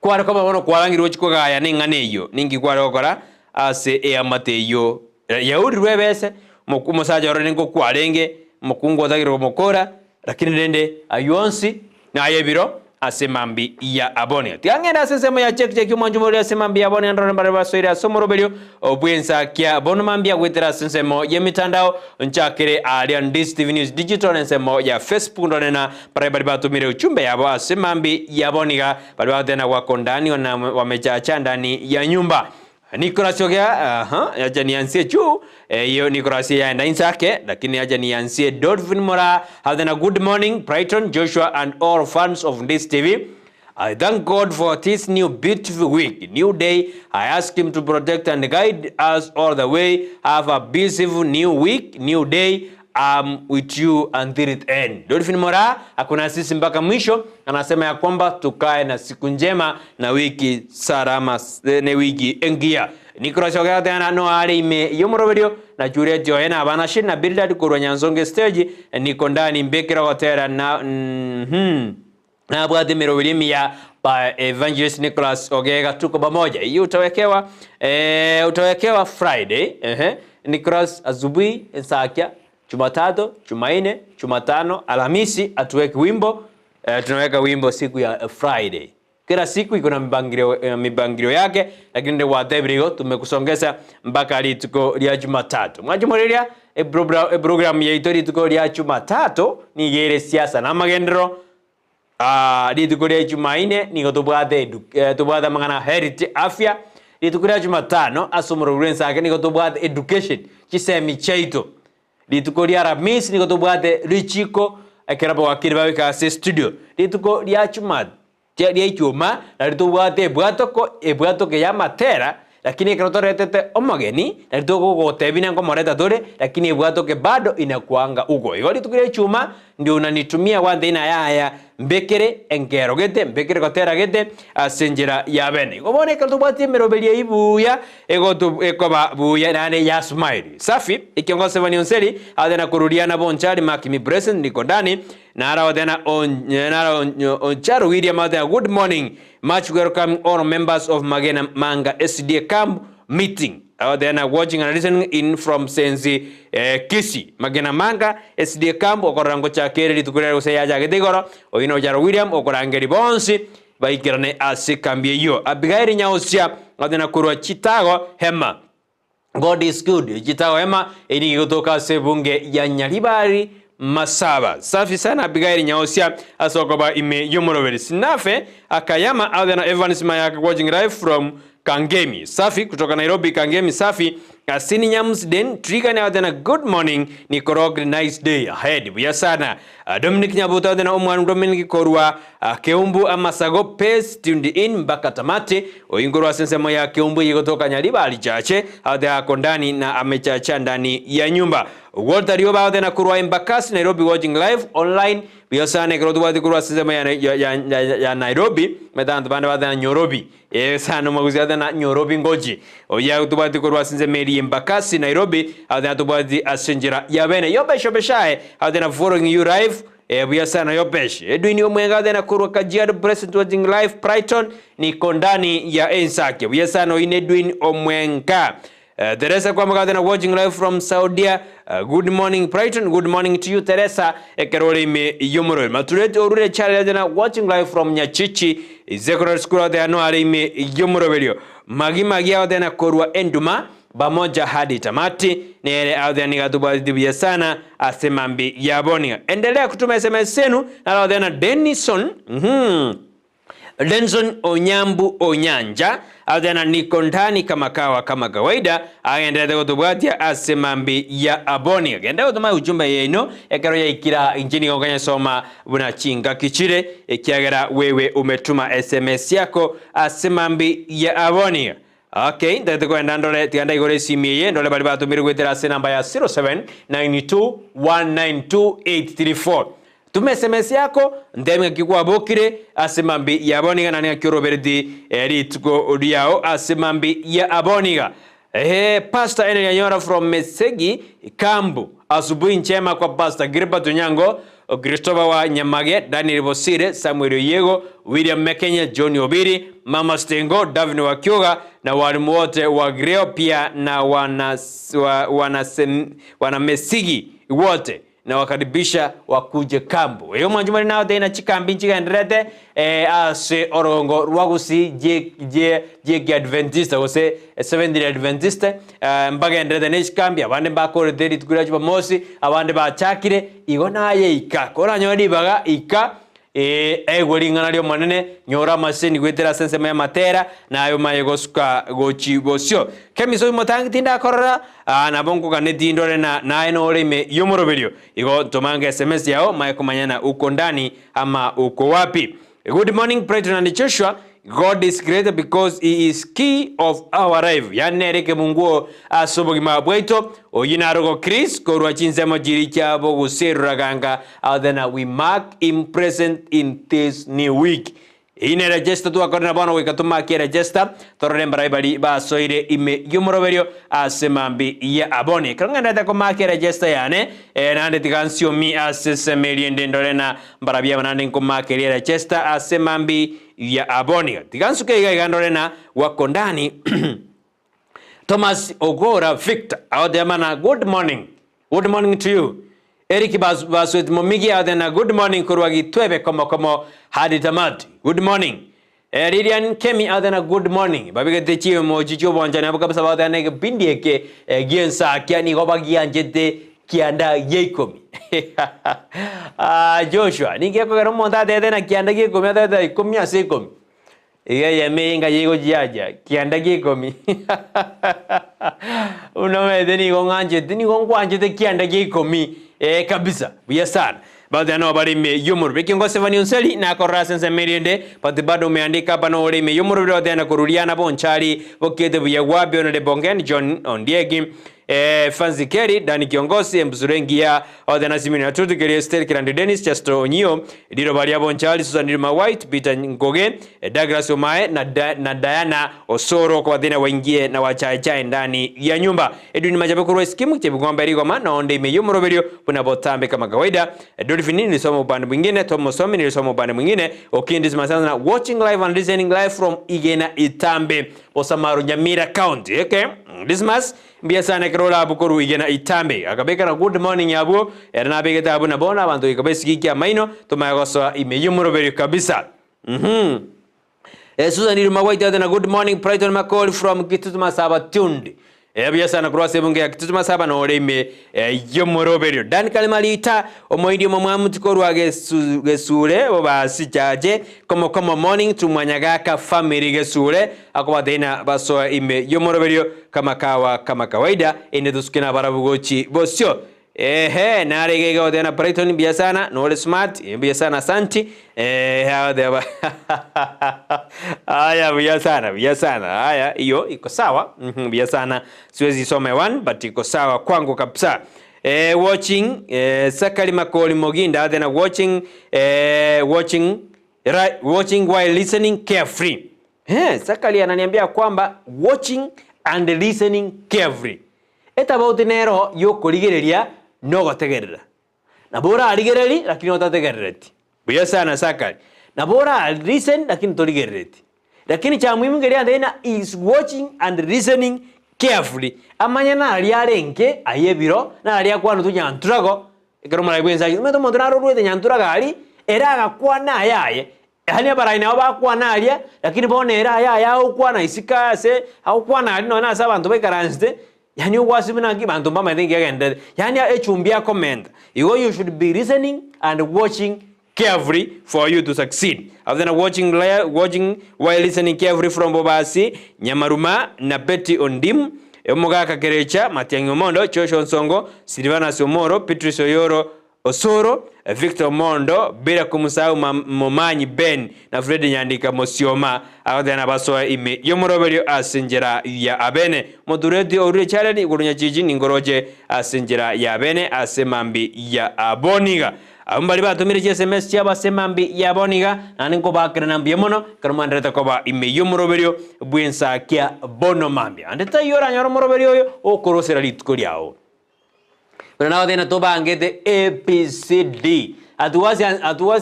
kware ko babono kwarangirwo chikogaya ninganeyo ningi kware okora ase eamateyo yauri rwebese musaja oro ningo kwarenge mukungu otagirwo mukora lakini rende ayonsi na yebiro ase mambi ya abone tiangenda ase semo ya check mwanjumuri ase mambi ya abone ndoro mbare basoira somorobelio obwensa kya bono mambi ya gwetera sensemo ya mitandao nchakire ali Ndizi TV News Digital ensemo ya Facebook ndonena pare bali batumire uchumbe yabo ase mambi ya boniga bali batena wako ndani wamechacha ndani ya nyumba Nicolas yogea yaja nianzie juu hiyo Nicolas yaenda Ensakia lakini yaja nianzie Dolphin Mora. Have a good morning Brighton, Joshua and all fans of Ndizi TV. I thank God for this new beautiful week, new day. I ask him to protect and guide us all the way. Have a beautiful new week, new day. I'm with you until it end. Dolphin Mora hakuna sisi mpaka mwisho, anasema ya kwamba tukae na siku njema na wiki salama ne wiki engia. Nicolas yogea tena no ali ime yomoroberio na Juliet Joena abana shina Bildad kurwa Nyanzonge stage niko ndani mbekera hotela na na bwadi mirobirimi ya by Evangelist Nicholas Ogega tuko pamoja. Hiyo utawekewa Friday Nicholas Azubi Ensakia Jumatatu, Jumanne, Jumatano, Alhamisi atuweke wimbo. Tunaweka wimbo siku ya Friday. Kila siku iko na mibangilio yake, lakini ndio watebrigo tumekusongeza mpaka lituko lya Jumatatu. Mwajumuliria program ya itori tuko lya Jumatatu ni yere siasa na magendero. Lituko lya Jumanne ni tubwate mangana heritage afya. Lituko lya Jumatano asumuro urensa yake ni tubwate education chisemi chaito. Lituko lya Alhamisi ni tubwate richiko akirabo wakiriba wika studio. Lituko lya Jumatatu tia ichuma na litubwate ebwatoko ya matera, lakini ikanotoretete omageni na litoko gotebina ngomoreta tore, lakini ebwatoke bado inakuanga ugo. Igori tukire chuma ndio unanitumia wande ina yaya mbekere engero gete mbekere gotera gete asenjera ya bene. Gobone katubwate merobelia ibuya ekoba buya nane ya smile. Safi ikiongoza Vanionseli adena kurudiana bonchari makimi present niko ndani na ara adena on charo William adena good morning, much welcome all members of Magena Manga SDA camp meeting. Then watching and listening in from Sensi Kisii Magena Manga SDA camp okorango cha kere tukurero seya ja getegoro oyino jaro William okorangeri bonsi baikirane asikambie yo abigairi nyaosia adena kurwa chitago hema. God is good. Chitago hema ini kutoka sebunge ya Nyalibari Masaba. Safi sana Abigail nyaosia asokoba ime yomoroweri sinafe akayama adena Evans Mayaka watching live from Kangemi. Safi kutoka Nairobi Kangemi safi. Asini Nyamsden trigger na adena good morning ni korogri nice day ahead. Buya sana. Dominic Nyabuta adena umwanu Dominic Korwa Keumbu amasago pace tuned in mpaka tamati. Oingurwa sensemo ya Keumbu yikotoka Nyalibari chache adena kondani na amechacha ndani ya nyumba. Walter Rioba adena kurwa Embakasi Nairobi watching live online. Buya sana kurwa kurwa sensemo ya Nairobi metanda banda adena Nyorobi. Sana maguzi adena Nyorobi ngoji. Oya utubati kurwa sensemo Embakasi Nairobi adena tubati asenjera ya bene. Yobesh obeshae adena following you live. Buya sana yobesh. Edwini omwenga adena kurwa Kajiado present watching live Brighton ni kondani ya Ensakia. Buya sana oine Edwini omwenga. Teresa kwa magazine watching live from Saudi. Good morning Brighton. Good morning to you Teresa. Ekerole me yomoro. Maturete orure chale watching live from Nyachichi. Secondary school de anuari me yomoro video. Magi adena korwa Enduma bamoja hadi tamati. Nere adena nikatubadibia sana asemambi ya Boninga. Endelea kutuma SMS yenu na adena Denison. Denson Onyambu Onyanja adena niko ndani kama kawa kama kawaida aendelea kutubatia asemambi ya Aboni agenda kutuma ujumbe yeno ekero ya ikira injini nganya soma buna chinga kichire ekiagera wewe umetuma SMS yako asemambi ya Aboni. Okay, ndete kwenda ndole tianda igore simie ndole bali batumiri kwetera namba ya 0792192834. Tume SMS yako ndeme kikuwa bokire asemambi ya Aboniga nani akiroberdi erituko odiao asemambi ya Aboniga. Pastor Ene Nyanyora from Mesegi Kambu. Asubuhi njema kwa Pastor Gilbert Onyango, Christopher wa Nyamage, Daniel Bosire, Samuel Yego, William Mekenya, John Obiri, Mama Stengo, David Wakioga na walimu wote wa Greo pia na wana Mesigi wote na wakaribisha wakuje kambu. Eyo mwanjumari nao tena chikambi nchika ndrete ase orongo rwagusi je Adventista ose 7th Adventista mbaga ndrete nechikambi abande bakore teri tukura chupa mosi abande bachakire igona ye ika kora nyodi baga ika egolingana lyo manene nyora maseni gwetera sensema ya matera na ayo mayegosuka gochi bosyo kemiso motangi tinda korora na bongo kaneti ndore na eno oleme yomoroberio igo tomange SMS yao mayekomanyana uko ndani ama uko wapi. Good morning Brighton and Joshua. God is greater because he is key of our life. Yanereke munguo asobo gimabweito oyinarogo Chris korwa chinsemo jiricha Gusii raganga adena we mark him present in this new week. Ine register tu akorna bono wikatuma ki register torre mbarabali ba soire ime yumoroberio asemambi ya Aboni kranga ko mark register yane nande tigansio mi asesemeli ndendore na mbarabia banande ko mark register asemambi ya Aboni tigansuke igandore na wakondani Thomas Ogora Victor aodemana good morning Good morning to you. Eric Baswet Momigi adena good morning kurwagi twebe komo hadi tamati. Good morning. Lilian Kemi adena good morning. Babige techi mo chicho bonjana abukabisa badana bindi eke Ensakia ni goba gianjete kianda yekomi. Joshua ni kiako karo monta adena kianda yekomi adena ikomi asekomi. Iga menga yego jaja kianda yekomi. Unaweza ni nganje kianda yekomi kabisa. Biasa. Baada ya habari imeyumuru bikingo Stefani Unseli na korasa nsemeriende pati bado umeandika hapa na ole imeyumuru bila tena kurudiana bonchari bokete buya wabyo na Bongen John Ondiegi Fancy Kerry Dani Kiongosi Mbusurengia odena simini na tutu kiri Esther Kirandi Dennis Chester Onyo Diro Baria bonchari Susan Nirma White Peter Ngoge Douglas Omae na Diana Osoro kwa dena waingie na wachai ndani ya nyumba Edwin Majabe eskimu chebu kwamba rigoma na onde imeyumuru video puna botambe kama kawaida Dolphini nilisoma upande mwingine Tomo Somi nilisoma upande mwingine Okindis Masana na watching live and listening live from Igena Itambe Osamaru Nyamira County okay Dismas mbia sana kirola abukuru Igena Itambe akabeka na good morning yabu erana beka abu na bona bantu ikabesi kia maino tumayagosoa imeyumuro beri kabisa Susan Nirma White na good morning Brighton Makori from Kitutuma Sabatundi Ebya sana kurwase bunge ya kitutuma saba na oreme yomoroberio Dan Kalimalita omoidi mwamutikoro gesure oba sichaje komo morning tumwanyagaka family gesure akoba dena baso ime yomoroberio kama kawaida ende duskina barabugochi bosio narege dena Brighton biasana no smart biasana santi hawa aya biasana aya hiyo iko sawa biasana siwezi soma one but iko sawa kwangu kabisa watching Sakali Makori Moginda then watching while listening carefree Sakali ananiambia kwamba watching and listening carefree eta about nero yo kurigereria no gotegerera na bora aligereri lakini otategerereti biya sana Sakali na bora listen lakini torigerereti lakini cha muhimu ngeria ndena is watching and listening carefully amanya na aliarenke ayebiro na alia kwanu tunyanturago ikero mara ibwenza meto mondraro ruete nyanturaga ali era agakwana ayaye hani baraina bakwana alia lakini bone era ayaya ukwana isikase au kwana ali no na sabantu bekaranste yani wasibina ngibantu mbama think agenda yani echumbia comment you should be listening and watching carefully for you to succeed after watching while listening carefully from Bobasi Nyamaruma na Betty Ondim Omogaka Kerecha Matiang'i Mondo Chosho Nsongo Silvana Somoro Patrice Oyoro Osoro Victor Mondo bila kumusahau Momanyi Ben na Fred Nyandika Mosioma awadana basoa ime yomoroberio asinjera ya abene modureti orure charani gurunya jiji ningoroje asinjera ya abene asemambi ya aboniga ambali batumire SMS cyaba semambi ya aboniga naninko bakira nambiye mono karumandreta koba ime yomoroberio Ensakia bono mambi andeta yora nyaromoroberio yo okorosera litkoriao Pero dena toba angete ABCD. Atuwasi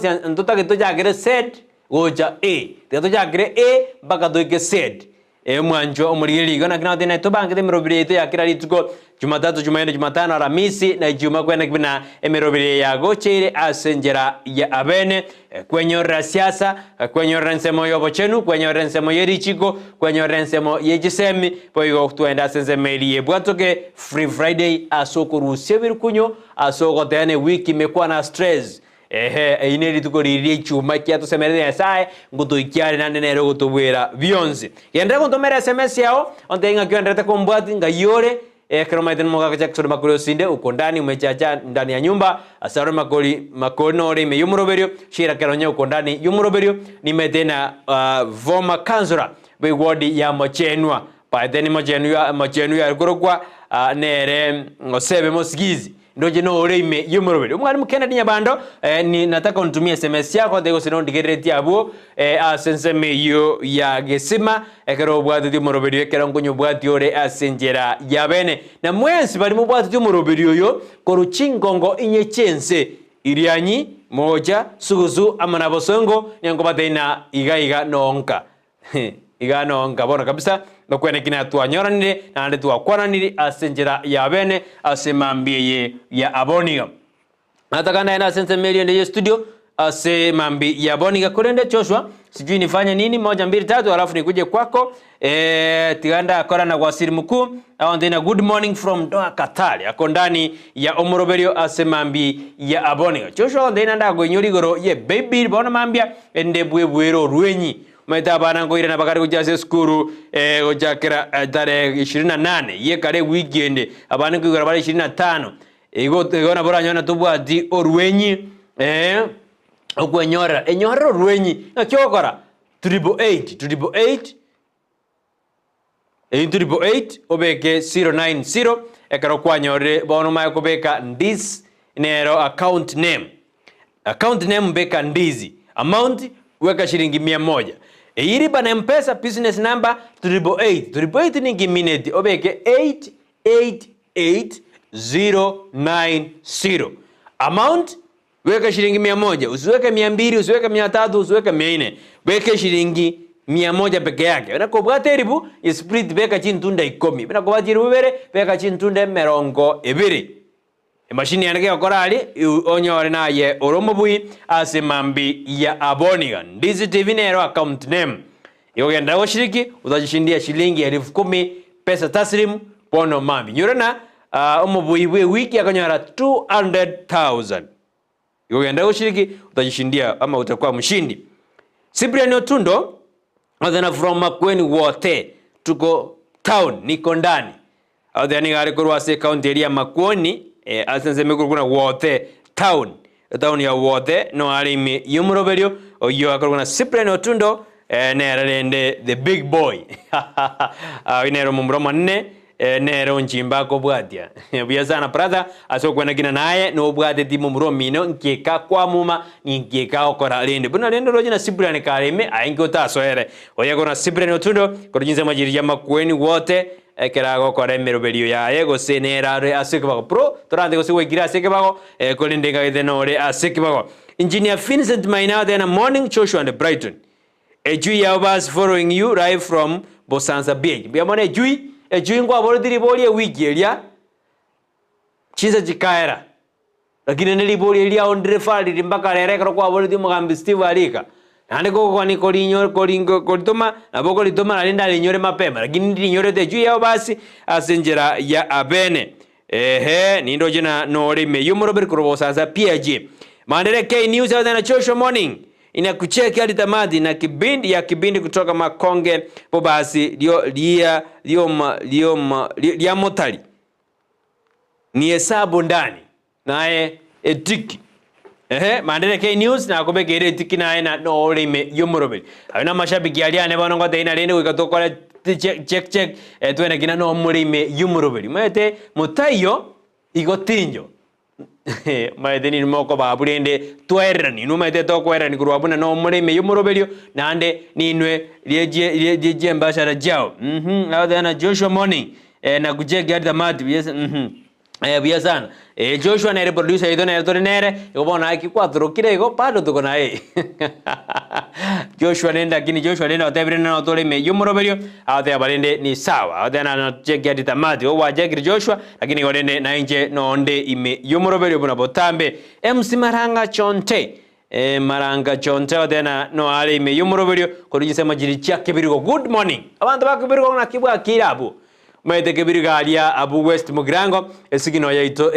antuta que toja agre said goja A. Te toja agre A baka doike said. Mwanjo omurigeli gana kina dena toba angete merobire ya kira lituko Jumatatu Jumanne Jumatano Alhamisi na Ijumaa kwenda kibina emerobire ya gochire asenjera ya abene kwenye siasa kwenye rensemo yobo chenu kwenye rensemo yerichiko kwenye rensemo yejisemi poigo tuenda senzemeli yebwatoke free Friday asoko rusebiru kunyo asoko tene wiki mekuwa na stress ineri tukoririe chuma kia tusemerere sae nguto ikiare nande nero gutubwira bionze yenda kuntomera SMS yao ontenga kyondete kombwati ngayore kama iten moga kachak sura makori osinde ukondani umechacha ndani ya nyumba asaro makori nore me yumuroberio shira keronyo ukondani yumuroberio nimetena voma kanzura be wodi ya mochenwa pa iten mochenu ya gorokwa nere ngosebe mosigizi ndoje no ore ime yumuroberio umwari mukenda dinya bando ni nataka unitumie SMS yako ndego sino ndigereti abo asenseme yo ya gesima ekero bwatu yumuroberio ekero ngonyo bwatu ore asenjera yabene na mwensi bali mu bwatu yumuroberio yo koruchingongo inyechense irianyi moja suguzu amanabosongo nyango batena iga nonka iga nonka bona kabisa no kwene kina twanyoranire na ndi twakwananire asenjera ya bene asemambie ya aboniga natakana ina sense million ya studio asemambi ya aboniga kurende Joshua sijui nifanye nini 1 2 3 alafu nikuje kwako tiganda akora na wasiri mkuu au ndina good morning from Doha Qatar ako ndani ya omoroberio asemambi ya aboniga Joshua ndina ndago inyorigoro ye baby bona mambia ende bwebwero rwenyi meta bana ngoire na bakari kujase skuru gojakera tare 28 ye kare weekend abana ngora bari 25 ego na bora nyona tubwati orwenyi okwenyora enyora orwenyi akyokora 888 obeke 090 ekaro kwanyore bono mayo kubeka Ndizi nero account name beka Ndizi amount weka shilingi 100 iri bana mpesa business number 888 ningi minute obeke 888090 amount weka shilingi 100 usiweke 200 usiweke 300 usiweke 400 weke shilingi 100 peke yake na kobwate ribu split beka chintunda 10 na kobwate ribu bere beka chintunda 20 machine yanake yakorali onyore naye oromobui asemambi ya aboniga Ndizi TV nero account name yogenda goshiriki utajishindia shilingi 10,000 pesa taslim pono mambi nyorena omobui bwe wiki akanyara 200,000 yogenda goshiriki utajishindia ama utakuwa mshindi Cyprian Otundo adana from Makweni wote tuko town niko ndani adana ngari kurwase county area Makweni asenze mikuru wote town ya wote no alimi yumuroberio oyo akorona Cyprian Otundo nerende the big boy inero mumromo nne nero nchimba ko bwatia biyazana brother asokwena kina naye no bwate timu muromino nkeka kwa muma nkeka okora lende buna lendo rojina Cyprian kareme aingo tasoere oya kona Cyprian Otundo korojinza majiri ya Makweni wote ekerago kore meroberio yaye gosenera asekebago pro torande gosewe gira asekebago kolindenga idenore asekebago engineer Vincent Maina then a morning Joshua and Brighton ejui ya was following you live from Bosanza Beach biamone ejui ngo aborudiri boli wiki elia chiza chikaera lakini neli boli elia ondre fali limbaka lerekero kwa aborudi mugambi Steve Alika nande koko kwani kolitoma na boko litoma na linda linyore mapema lakini linyore te juu yao basi asenjera ya abene nindo jina norime yumoroberi kurobosanza PG Mandere K News out na Joshua morning inakucheki hadi tamadi na kibindi kutoka Makonge po basi lia motali ni hesabu ndani naye etiki Mandere K News na kubeke ile tiki naye na norime yumoroberi abana mashabiki aliane bano ngote ina lende wikatokora check tuena kina no murime yumoroberi mwete mutayo igotinjo maede ni moko babulende twerani no maede to kwerani kurwabuna no murime yumoroberio nande ninwe lieje mbashara jao na Joshua morning na kujega hadi tamati yes biyasana Joshua na producer idona yatonere yobona aki 4 kirego pado tuko naye Joshua nenda kini Joshua nenda otebire na otole me yumoroberio ate abalende ni sawa ate na check hadi tamati wajagiri Joshua lakini golende na nje no onde ime yumoroberio buna botambe MC Maranga Chonte ate na no ale ime yumoroberio kodinse majiri chake birigo good morning abantu bakubirigo na kibwa kirabu Maite kebiriga alia abu West Mugrango esigino yaito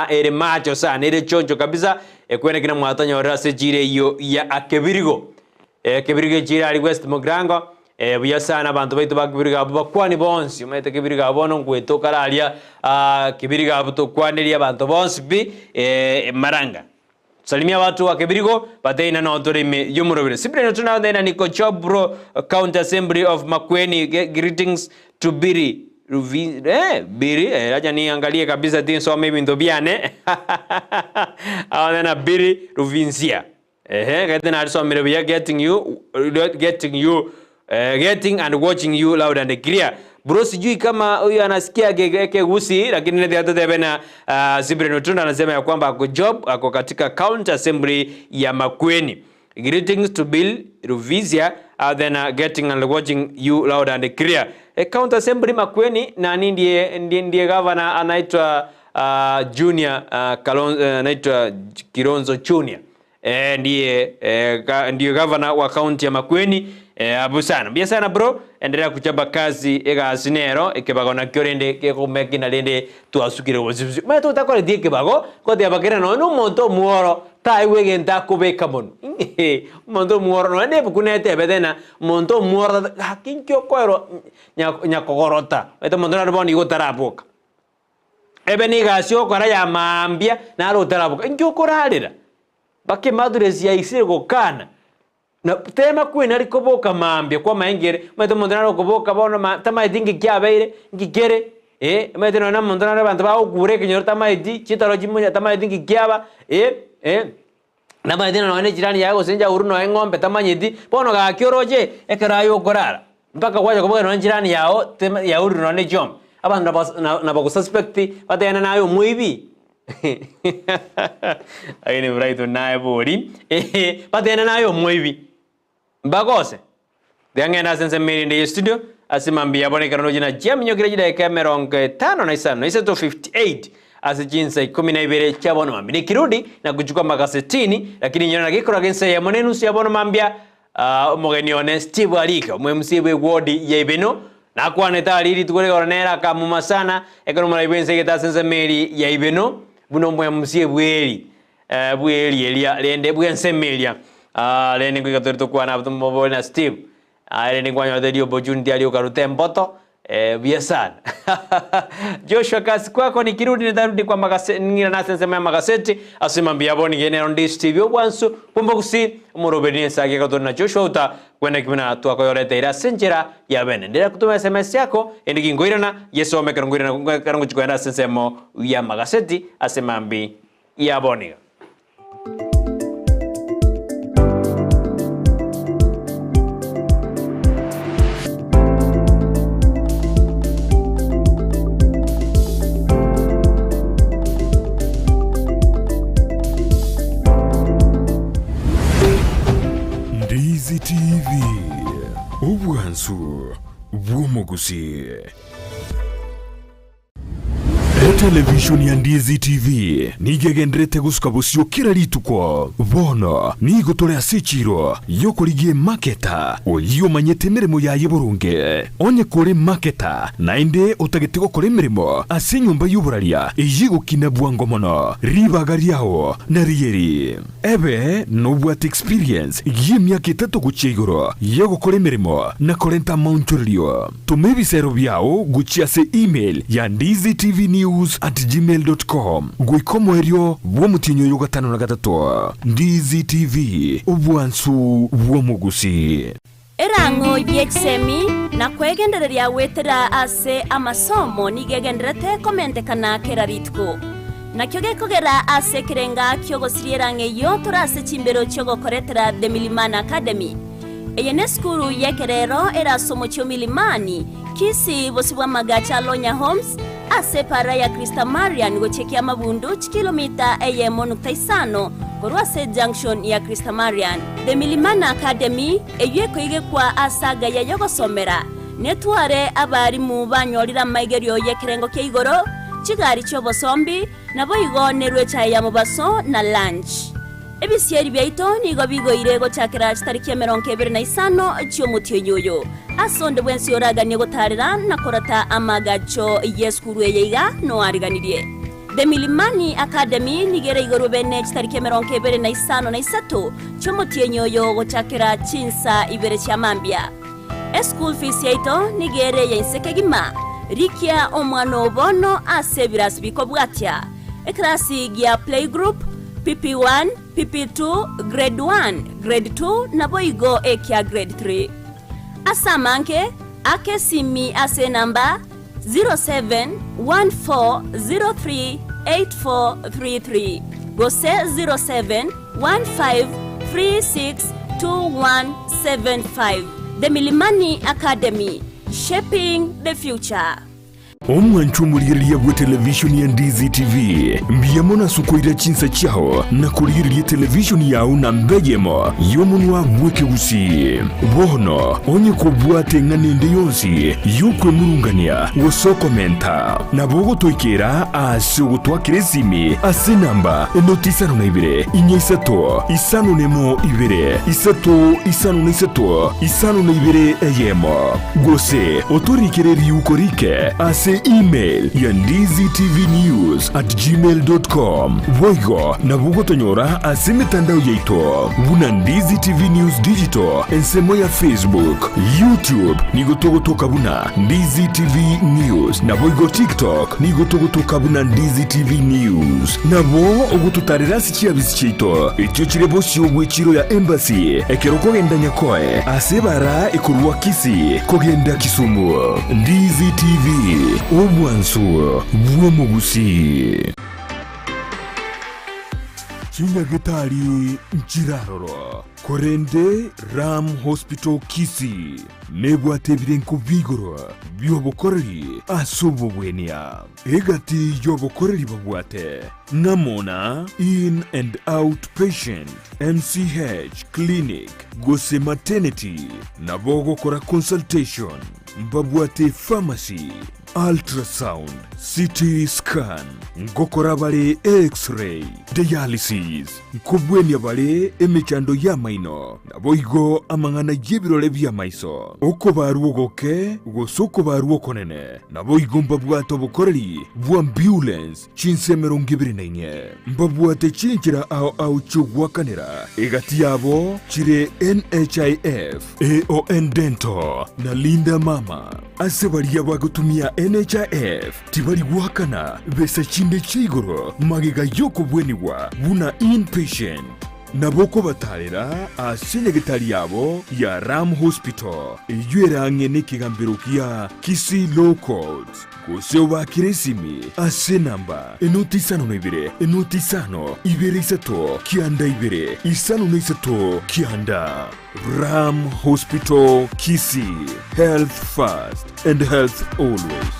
ere macho sana ere choncho kabisa kwene kina mwatanya orase jire iyo ya akebirigo kebiriga jire ali West Mugrango buya sana abantu baitu bakebiriga abu bakwani bonsi maite kebiriga abono ngweto kala alia kebiriga abu to kwani abantu bonsi bi maranga salimia watu wa kebirigo bateina na otorime yumurobire Cyprian tunaona niko job bro County Assembly of Makweni greetings to Biri Biri acha niangalie kabisa tinso maybe ndobiane na Biri Ruvinzia getting also mirabia getting and watching you loud and clear bro sijui kama huyu anasikia gege Gusii lakini ndio hata tena Cyprian Tunda anasema ya kwamba ako job ako katika County Assembly ya Makweni greetings to Bill Ruvizia then getting and watching you loud and clear county assembly Makueni na ndiye governor anaitwa Junior anaitwa Kironzo Junior. Ndiye governor wa county ya Makueni. Abusana bia sana bro, endelea kuchapa kazi ega sinero ikebagona kyorende kekomeki na lende tuasukire wosibusi me to takore die kebago ko de bagera no monto muoro tai wegenta kubeka mon monto muoro no ne bukunete bedena monto muoro hakinkyo koero nyakogorota eto monto na boni gotaraboka ebeni gasio kora ya mambia na ro taraboka nkyo koralira bake maduresi ya isire gokana na tema kwina rikoboka mambia kwa maengere maito mondana koboka bono tama idingi kyabeire ngikere maito na mondana bantu ba ogure kinyo tama idi chitaro jimunya tama idingi kyaba na maito na ne jirani yago senja uruno engombe tama nyidi bono ga kyoroje ekerayo korara mpaka kwaje koboka na jirani yao tema ya uruno ne jom abantu na ba suspect batena nayo muibi aine Brighton nae bori batena nayo muibi Bagose. Dengena sense made in studio. Asimambia bone karano jina jam nyogire jida kamera 5 na isano. Isa to 58. Asi jinsa 12 chabono mambi. Nikirudi na kuchukua magazetini lakini nyona gikora gense ya monenu si abono mambia mogenione Steve Alika. Mwemsibe wodi ya Ibeno. Na kwa netali tukole oranera kamuma sana. Ekonomala ibense geta sense made ya Ibeno. Buno mwemsibe bweli. Bweli elia lende bwense melia. Leni kwa katorito kwa na mobile na Steve. Leni kwa nyote dio opportunity alio karute mboto. Biasana. Joshua kasi kwako nikirudi nitarudi kwa magazeti ngira na sense ya magazeti asimambia boni gene on this TV obwansu pombo Gusii umurobeni Ensakia katorina Joshua uta kwenda kimina tuako yorete ira senjera ya bene ndira kutuma SMS yako endiki ngoirana yesome karungirana karangu chikoenda sense ya magazeti asimambi ya boni. Ndizi TV obwansu bw'omugusi. Television ya Ndizi TV nigegendrete gusuka busio kira rituko bono nigotolea sechiro yokorigie maketa oyo manyete mirimo ya yeburunge onye kore maketa nainde utagete gukora mirimo ase nyumba y'uburaria igukina bwango mono ribagariaho na rieri ebe nobwat experience yimyaka 3 guchigoro yogukora mirimo na korenta montreal tumebisero byao guchia se email ya ndizitv@gmail.com gwikomoerio bwomutinyo yo 5 na 3 Ndizi TV obwansu bw'omugusi Erango ibiexemi na kwegendereria wetera ase amasomo nigegenderete komente kana keraritko nakyo gekogera ase kirenga kyogosirierange yo turase chimbero chogokoretera The Milimani Academy eyene skuru yekerero erasomo chyo Milimani Kisii bosibwa magacha Lonya Homes ase para ya Krista Marian gochekia mabundu kilomita eye5 korwase junction ya Krista Marian. The Milimani Academy eyeko ige kwa asaga ya yogosomera netware abarimu banyorira maigerio yekirengo kye igoro chigari cyo bosombi nabo igonerwe chaya mubaso na lunch. Ebisieri byaito nigo bigoire gochakira tariki 25 cy'omutyoyoyo asonde bwensi yoraganye gotarira nakorata amagacho yeskuru yeiga no ariganirie. The Milimani Academy nigere igoro bene tariki 25 cy'omutyoyoyo gochakira chinsa ibere cyamambia. School fees yaito nigere yensekegima rikia omwano bono asebirasi bikobwatya eklasi ya playgroup PP1 PP2 grade 1 grade 2 na boigo ekia grade 3 asamanke ake simi ase namba 0714038433 gose 0715362175. The Milimani Academy, shaping the future. omwanchu muliriria bwa televishoni ya Ndizi TV mbiyamona sukoira chinsa chao na kuliriria televishoni yao na mbejemo yomunwa mweke Gusii bono onye kubwate nganende yonsi yukwe murungania wosokomenta na bogo toikera ase gutwakire simi ase namba enotisano na ibere inyesato isano nemo ibere isato isano na isato isano na ibere eyemo gose otorikere yukorike ase email ya ndiztvnews@gmail.com voigo na bugo tonyora ase mitandao yaito buna Ndizi TV News Digital ensemo ya Facebook YouTube nigotogotoka buna Ndizi TV News na voigo TikTok nigotogotoka buna Ndizi TV News na bo ogututarira sikia bisichito ekyo kirebo syo chiro ya embassy ekeroko gendanya koe ase bara ekurwa Kisii kogenda Kisumu Ndizi TV obwansu bwo Gusii Chinyagetari Nchiraroro Korende Ram Hospital Kisii nebwate birenko vigoro byobokoreri asobobwenia egati yobokoreri babwate ngamona in and out patient MCH clinic gose maternity na bogo kora consultation mbabwate pharmacy ultrasound CT scan ngokora bale x-ray dialysis nkobwenia bale emechando ya maino na boigo amangana yebirole bya maiso oko baruogoke gosoko baruokonene na boigo mbabwate obukoreri bwa ambulance chinsemero ngibirinenye mbabwate chinchira au chugwakanira egati yabo chire NHIF AON Dental na Linda Mama ase bariya bagutumia NHIF tibari guhakana besa chinde chigoro magega yoko bweniwa buna inpatient naboko batarera asenyegetari yabo ya Ram Hospital eyuerang'e n'ekigambiro kia Kisii Low Codes gose obakire simi ase namba enotisano na ibere enotisano ibere isato kianda ibere isano na isato kianda Ram Hospital Kisii, health first and health always.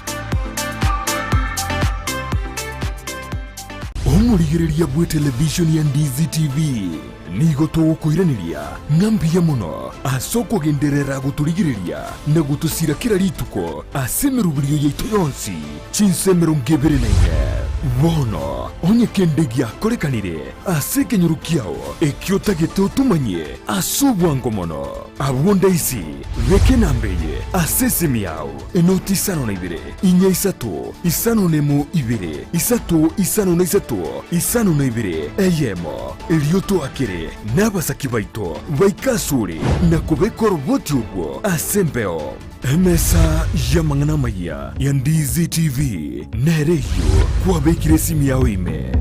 Omurigereria bwe television ya Ndizi TV nigo tugukuiraniria ngambiya muno asoko genderera guturigireria na gutusira kira rituko asemerubirio yaitu yonsi chinsemero ngebere nenge bono onye kendegia korekanire asekenyurukiao ekiotagete utumanye asubwango mono abonda isi veke nambeye asesemi yao enotisano na ibere inya isato isano nemo ibere isato isano na isato isano na ibere eyemo elioto akere n'abasaki baito baikasure nakubekora ubwoti ubwo asembeo emesa yamangana maya ya Ndizi TV nereyo kuwabekire simu yawe ime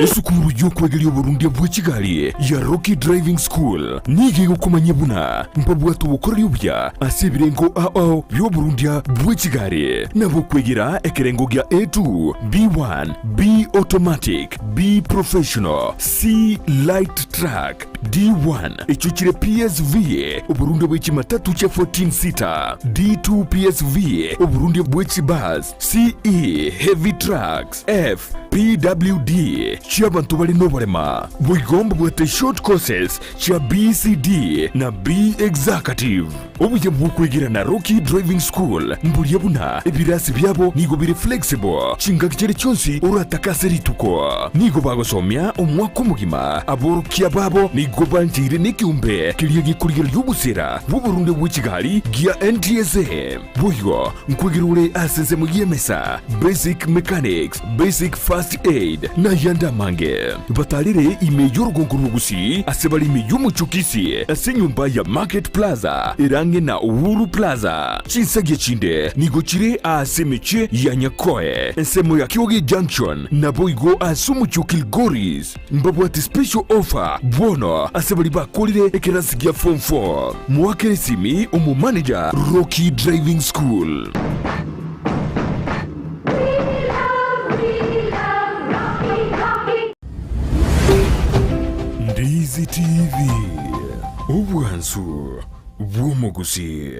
esukuru y'okwegerya oburundia bw'ekigali ya Rocky Driving School nigego kumanya buna mpabwatu obukoreri obya ase ebirengo ao by'oburundia bw'ekigali nabo kwegera ekirengo gya A2 B1 B automatic B professional C light track D1 ekyukire PSV oburundia bw'ekimatatu kya 14 seater D2 PSV oburundia bw'ekibus CE heavy trucks F PWD cy'abantu bali n'oburema bwigomba bwate short courses cya BCD na B executive obuye bw'okwegera na Rocky Driving School mbulye buna ebirasi byabo nigo biri flexible kinga kiri cyonsi uratakase rituko nigo bagosomya omwaka omugima aborokia babo nigo banjire n'ikiumbe kiriye gikurira y'obusera bw'oburundu bw'ekigali gya NTSA buyo nkwegirure asenze mu yemesa basic mechanics basic first aid na yanda mange batalire ime y'urugongo Gusii asebali ime y'umuchukisi ase nyumba ya Market Plaza irange na Uhuru Plaza chinsage chinde nigo chire ase meche ya Nyakoe ensemo ya Kioge Junction na boigo asumuchukil Goris mbabwati special offer bono asebali bakolire ekerasigia form 4 mwakere simi umu manager Rocky Driving School. TV ubwansu bw'umuguzi.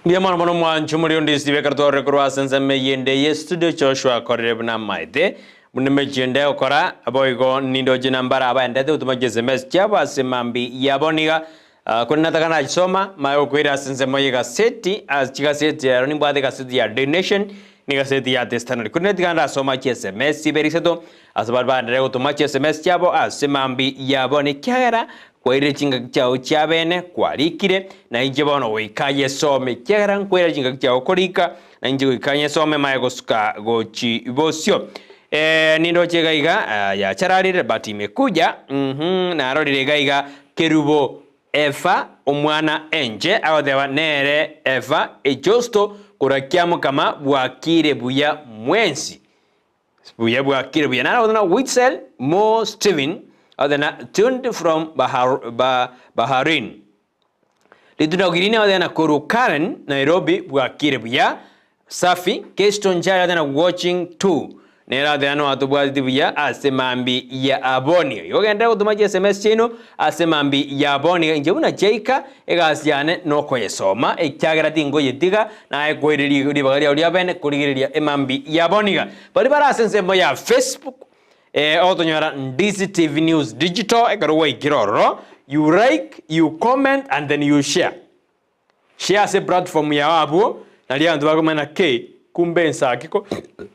Ndiamana mono mwanchu muri Ndizi bekartore kurwa senseme yende ye studio Joshua korre bna maide muneme jende okora aboigo nindo jinambara aba ndete utuma SMS chaba semambi yaboniga kunna takana soma mayo kwira sensemo yiga seti as chiga seti ya roni bwade kaseti ya donation ni kaseti ya testana kunna tikanda soma SMS siberiseto asbarba ndere utuma SMS chabo asemambi yaboni kyara kwere chinga chao chabene kwarikire na inje bono wikaye some kyeran kwere chinga chao korika na inje wikaye some maego suka gochi bosio nindo chega iga ya chararire bati imekuja na arorire gaiga kerubo efa omwana enje awodewa nere efa ejosto kurakiamu kama bwakire buya mwensi buya bwakire buya na odona Witzel Mo Steven adena tuned from Bahrain. Liduna ugirine adena koru Karen Nairobi bwakire buya safi Keston Jaya adena watching too. Nera adena atubwadi buya asemambi ya aboni. Yogenda utumaji SMS chino asemambi ya aboni inje una jeika ega asiane noko yesoma ekyagera tingo yediga na ekwiriri libagari oli abene kurigiriria emambi ya aboniga. Bali bara sensemo ya Facebook otonyora Ndizi TV News Digital ekarwa ikiroro you like, you comment and then you share se platform ya wabu na lia ndu bagomena ke kumbe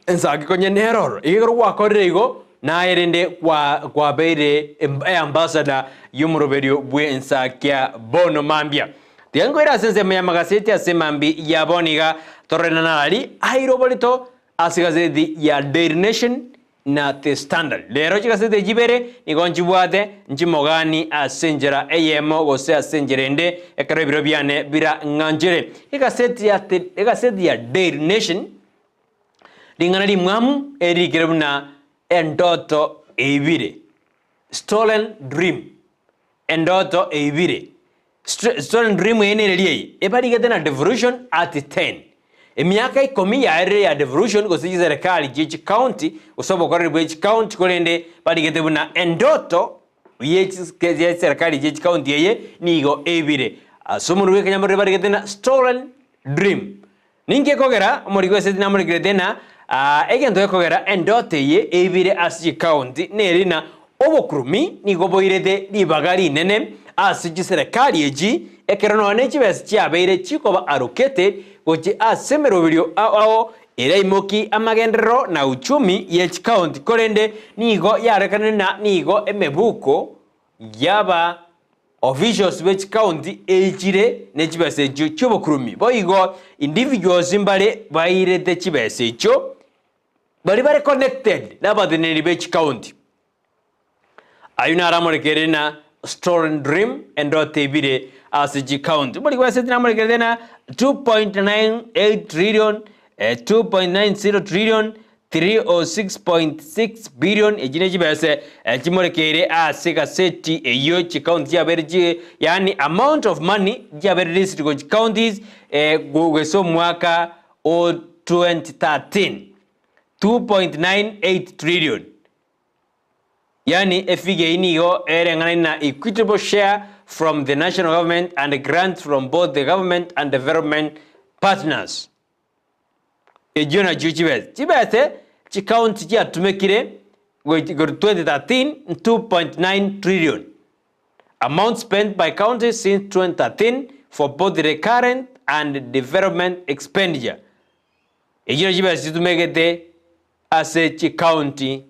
ensakiko nyeneroro ikarwa korego na yerende kwa beire ambassador yumuroberio bwe Ensakia bono mambia tiango ira sense ya magaseti asemambi ya boniga torrena nali airobolito asigazedi ya Daily Nation na the standard lero chikasete jibere nigonji bwate njimogani asenjera eyemo gose asenjerende ekarabiro byane bira nganjere ikaseti ya Daily Nation lingana limwamu erikirebuna endoto eibire stolen dream endoto eibire stolen dream yenereliye ebarigete na devolution at 10 Emiaka ikomi ya ere ya devolution kusiji serikali Jeji County usobo kwa Jeji County kolende badigete buna endoto yechi serikali Jeji County yeye nigo ebire asumuru weke nyamore badigete na stolen dream ninge kogera muri kwese na muri grede na egento kogera endoto ye ebire asiji county nerina obokrumi nigo boirede libagari nene asiji serikali yeji ekerono nechi bes chiabeire chikoba arokete gochi asemero video ao iraimoki amagendero na uchumi yech county kolende nigo yarekane na nigo emebuko yaba officials which county ejire nechibese chubo kurumi boigo individuals imbale bairete chibese cho bali bare connected na badeneri bech county ayuna ramore na stolen dream endote bire asiji county bali kwa seti namore kerena 2.98 trillion 2.90 trillion 306.6 billion ejine jibese chimore kere asika seti eyo chi county ya berji yani amount of money ya berji go counties gweso mwaka o 2013 2.98 trillion yani efige inigo erengana na equitable share from the national government and grants from both the government and development partners. Ejona juchibet. Chibete chi county chi atumekire go 2013 2.9 trillion. Amount spent by counties since 2013 for both the recurrent and development expenditure. Ejona jibet situmegete ase chi county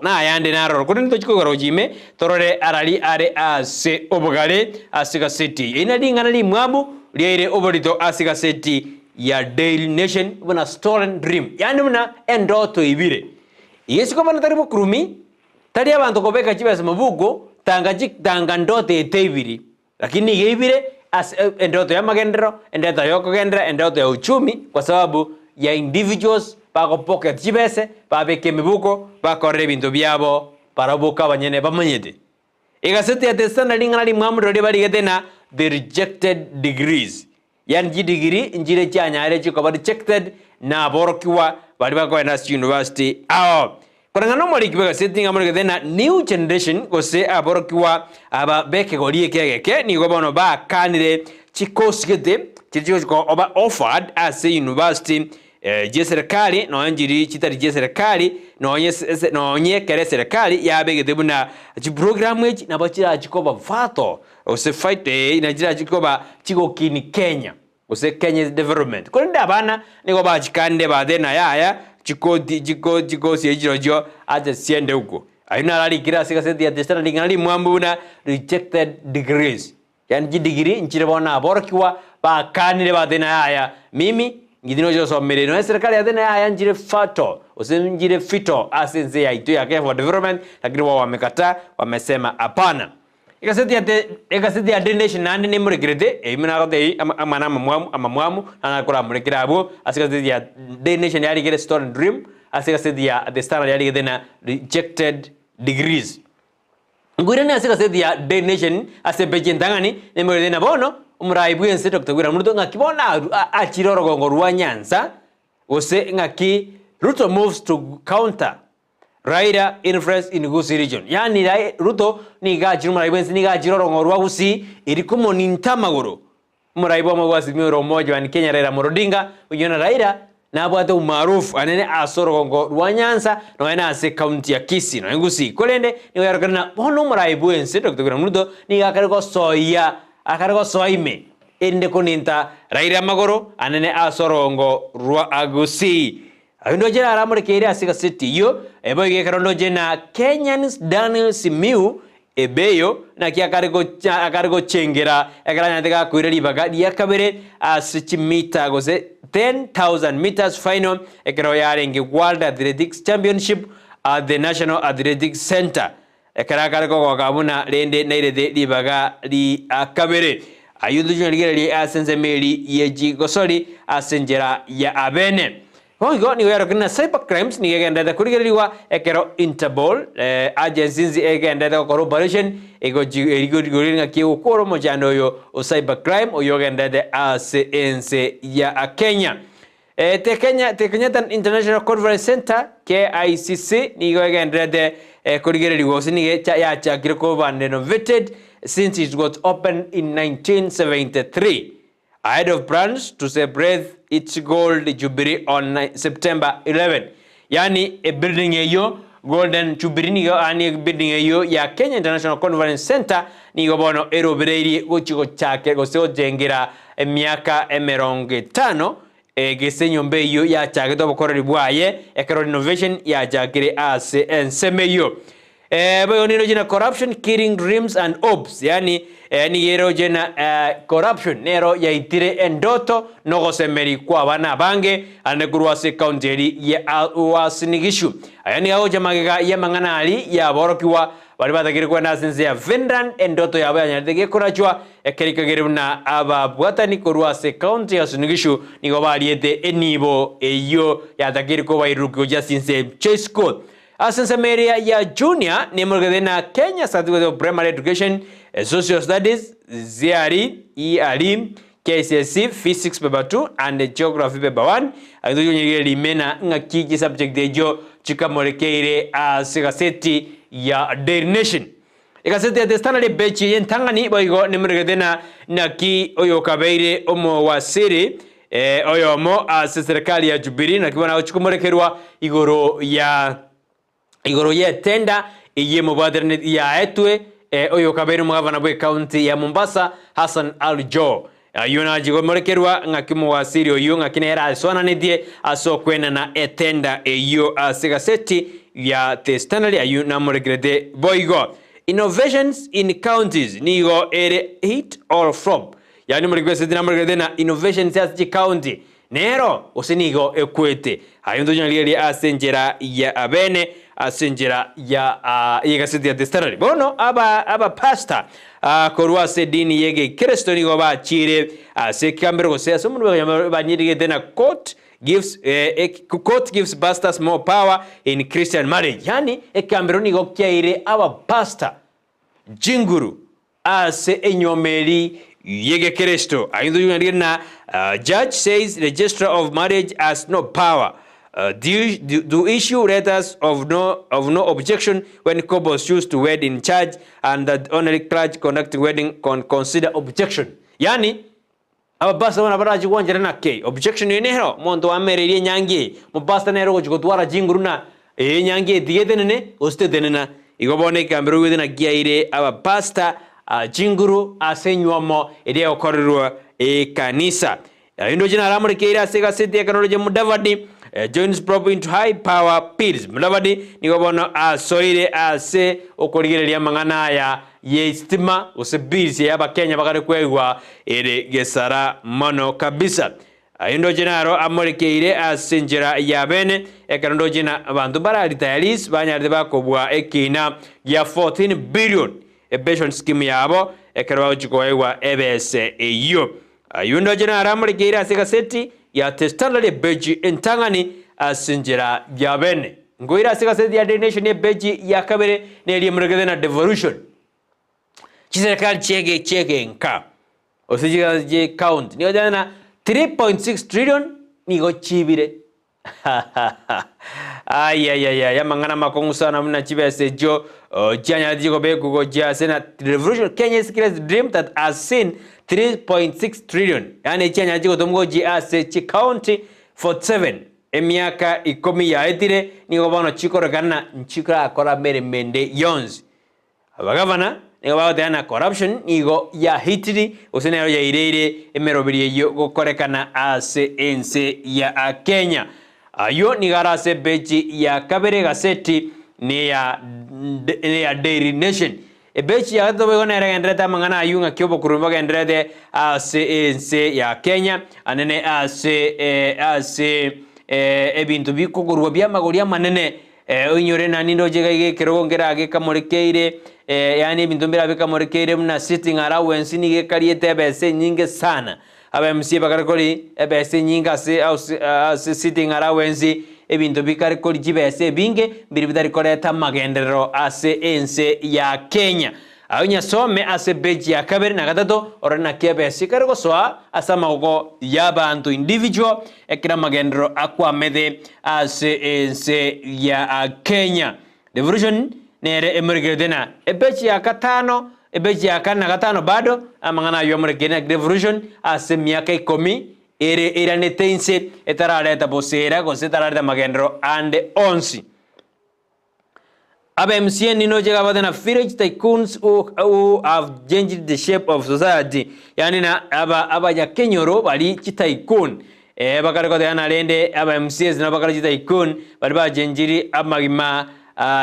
na yande naro kuni to chiko rojime torore arali are ase obogale asika city ina dingana li mwabu liere oborito asika city ya Daily Nation buna stolen dream yani muna endoto ibire yesiko bana taribu krumi tari abantu kobeka chibese mabugo tanga ndote etebiri lakini ibire as endoto ya magendero endoto ya kogendera endoto ya uchumi kwa sababu ya individuals bako pocket chibese babeke mibuko bakore bintu byabo barabuka banyene bamanyete igaseti ya tesana lingana limwamuro bari getena the rejected degrees yani degree njire cyanyare cyiko rejected na borokiwa bari bakwenda university aho kurangano muri kibega setting amuri getena new generation gose aborokiwa aba beke gorie kegeke ni gobono ba kanire chikosigete chicho oba offered as a university jeserikali no njiri chitari jeserikali no nye kere serikali ya bege debuna chi program echi na bachira chikoba vato ose fight inajira chikoba chiko kini Kenya ose Kenya development kwenda abana niko ba chikande badena yaya chiko siejirojo aje siende huko aina lali kira sikaseti ya testana lingali mwambuna rejected degrees yani degree nchire bona aborokiwa ba kanire badena yaya mimi ngidino jo somere no serikali adena ya njire fato usinjire fito asenze ya itu ya for development lakini wao wamekataa wamesema hapana ikaseti ya donation nandi ni muregrede imina kote amana amamwamu anakora murekira abo asikaseti ya donation ya ligere store and dream asikaseti ya the standard ya ligere na rejected degrees ngurene asikaseti ya donation asebejendangani ni muregrede na bono umuraibu yense Dr. Gwira Muruto ngakibona achiroro gongo ruwa Nyanza ose ngaki Ruto moves to counter Raila influence in Gusii region yani Ruto ni gaji umuraibu yense ni gaji roro gongo ruwa Gusii irikumo ni ntamagoro umuraibu amagwasi mioro moja wa Kenya Raila Morodinga unyona Raila na abwate umaarufu anene asoro gongo ruwa Nyanza no ena ase county ya Kisii no Gusii kolende ni yarokana bono umuraibu yense Dr. Gwira Muruto ni gakariko soya akargo soime ende kuninta Raila magoro anene asorongo rwa Gusii abindo jera aramure kere asika city yo eboige karondo jena Kenyans Daniel Simiu ebeyo na kia akargo chengera akaranya tega kuireli bagadi yakabere asichimita goze 10,000 meters final ekero yarengi World Athletics Championship at the National Athletics Center ekarakariko kwa kabuna lende nairede libaga li akabere ayudu jungere li asenze meli yeji gosori asenjera ya abene hongo ni wero kuna cybercrimes ni egenda kurigeriwa ekero Interpol agencies egenda corporation ego erigoringa ki ukoro mojano yo cybercrime oyogenda asense ya Kenya Kenya International Conference Center KICC ni egenda Kurigere was in ya Kirkova and renovated since it was opened in 1973. Ahead of plans to celebrate its gold jubilee on September 11. Yani a building yo golden jubilee ni ani building yo ya Kenya International Conference Center ni gobono erobereri gochiko chake goseo jengera miaka 50 gesenyo mbeyo ya chake to bokoreri bwaye ekero renovation ya chakire ase ensemeyo boyo nino jina corruption killing dreams and hopes yani ni yero jina corruption nero ya itire endoto nogo semeri kwa bana bange anekurwase county ya wasinigishu yani hao jamagega ya manganali ya borokiwa bari batakiri kwa nasense ya Finland endoto ya banya ndege kurachwa ekerikagiruna aba bwatani kurwase county ya sunigishu nigo bariete enibo eyo yatakiri ko bairuko jasinse chesko asense meria ya junior ni murgadena Kenya Certificate of Primary Education Social Studies ZRE ERE KCSE Physics paper 2 and Geography paper 1 aduyo nyegere limena ngaki subject ejo chikamolekeire asikaseti ya Daily Nation ikaseti ya standard bechi yentangani boigo nimurgadena naki oyo kabeire omo wasiri oyo mo serikali ya Jubilee na kibona chikumolekerwa igoro ya tenda iye mubaderne ya etwe oyo kabeire mugavana bwe county ya Mombasa Hassan Aljo ayuna jigomolekerwa ngakimo wasiri oyo ngakinera aswananidie asokwena na etenda eyo asikaseti ya the standard ayuna molegrede boigo innovations in counties nigo ere hit or flop yani molegrede na molegrede na innovations ya county nero osinigo ekwete ayundo nyali asenjera ya abene asenjera ya yegaseti ya the standard bono aba pastor korwase dini yege Kristo nigo ba chire se kambero go se asomu banyirige tena court court gives pastors more power in Christian marriage. Yani ekambero nigo kyaire aba pastor jinguru ase enyomeri yege Kristo. Ayindu yungarina judge says registrar of marriage has no power. Do issue letters of no objection when couples choose to wed in church, and that only clergy conducting wedding can consider objection. Yani ababasa wana baraji wanjira na ke objection yenero mondo amereri nyangi mubasta nero gutwara jinguruna nyangi diyedenene ostedenena igobone kambero wedena giaire abapasta jinguru asenywomo ide okorerwa kanisa. Indo jina ramuri keira sega seti ekanoje mudavadi joins proper into high power pills. Mudavadi nigobono asoire ase okorigereria mangana ya yestima usebisi yaba Kenya bakare kwegwa ere gesara mono kabisa. Indo jinaro amurikeire asinjira yabene ekanondo jina abantu bara retirees banyarde bakobwa ekina ya 14 billion pension scheme yabo ekarwa chikoewa ebese eyo. Ayundo jina aramurikeire asika seti ya testandale beji entangani asinjira yabene ngoira asika seti ya donation ya beji ya kabere neli murigede na devolution chiserikali chege nka osijika je count ni odana 3.6 trillion nigo chibire ya mangana makongu sana muna chibese jo janya digo be kugo ja sena revolution Kenya's greatest dream that has seen 3.6 trillion yani janya digo domgo ji ase chi county 47 emiaka 10 ya etire nigo bano chikoro kana nchikra akora mere mende yons abagavana nigo na corruption nigo ya hitiri usenero ya ireire emerobiri yo gokorekana ase ense ya Kenya. Ayo nigarase beji ya kabere gaseti ni ya Daily Nation. Beji ya gato bego nere gendreta mangana ayunga kyobo kurumba gendrete ase ense ya Kenya. Anene ase ebintu biko kurwa bya magoria manene unyore na nindo jega ige kirongera age kamorekeire yani ebintu mbira bikamorekeire muna sitting allowance ni ge kariete bese nyinge sana. Aba MC bakarakoli ebese nyinga se sitting allowance ebintu bikarakoli jibese binge biri bidari koreta magendero ase ense ya Kenya. Awunya some ase beji ya kabere na gatatu orana kebese kargo soa asama ugo yabantu individual ekira magendero akwa mede ase ense ya Kenya. Devolution nere emergedena ebeji ya katano ebeji ya kana gatano bado amangana yomregena devolution ase miaka 10 era netense etaraleta bosera gosetaraleta magendero ande 11. Aba MCN nino jega badana village tycoons who have changed the shape of society. Yani na aba ya Kenyoro bali tycoon bakare ko dana lende aba MCS na bakare tycoon bali ba jenjiri amagima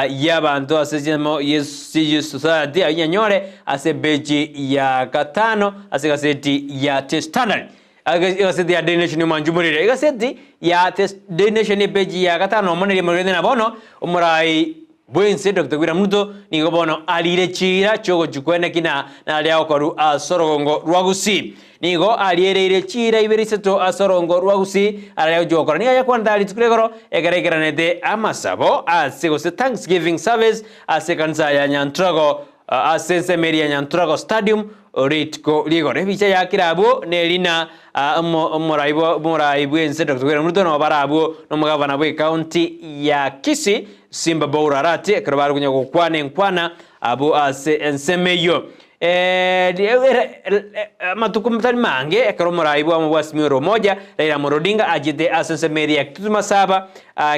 yabantu asejemo yesi society anyanyore ase beji ya katano ase gaseti ya testandard gaseti ya donation manjumurire gaseti ya donation beji ya katano monere murende na bono umurai bwense Dr. Gwira Muto nigo bono alire chira chogo chukwene kina na aliao koru asorogongo rwagusi nigo alire chira iberiseto asorogongo rwagusi aliao jokora ni aya kwanda alitukulegoro egeregeranete amasabo asego se Thanksgiving service asekanza ya Nyantrago asense meri ya Nyantrago stadium ritko ligore bicha ya kirabo nelina umuraibu ense Dr. Gwira Muto no barabo no mugavana bwe county ya Kisii Simba Bora Rati karabaru kunya kukwane nkwana abu ase ensemeyo matukumtani mange ekaromora ibu amubwasi mioro moja Raila Morodinga ajide asensemeri ya kituma saba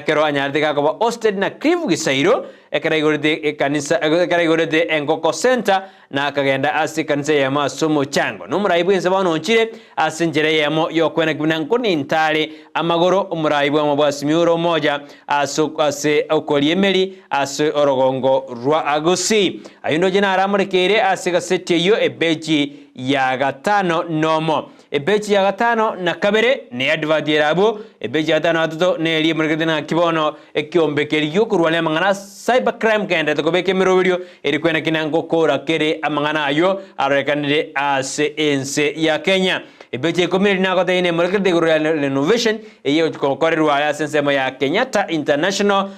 kero anyarde kakaba Osted na Krivu Gisairo ekaraigorede kanisa ekaraigorede Engoko Center na kagenda ase kanisa ya masomo chango numuraibu ensabano onchire asenjere yamo yokwena kibinankoni ntale amagoro umuraibu amubwasi mioro moja ase okoliemeli ase orogongo rwa Gusii ayundo jina aramurekere ase gasete yo ebeji ya gatano nomo ebeji ya gatano na kabere ne advadierabo ebeji ya gatano atuto ne eli murgedena kibono ekiombekeri yo kurwale mangana cybercrime kende to kobeke miro video erikwena kinango kora kere amangana ayo arekanire ase ense ya Kenya ebeche community na kote ine mulkir de renovation iyo kokorerwa ya sensemo ya Kenyatta International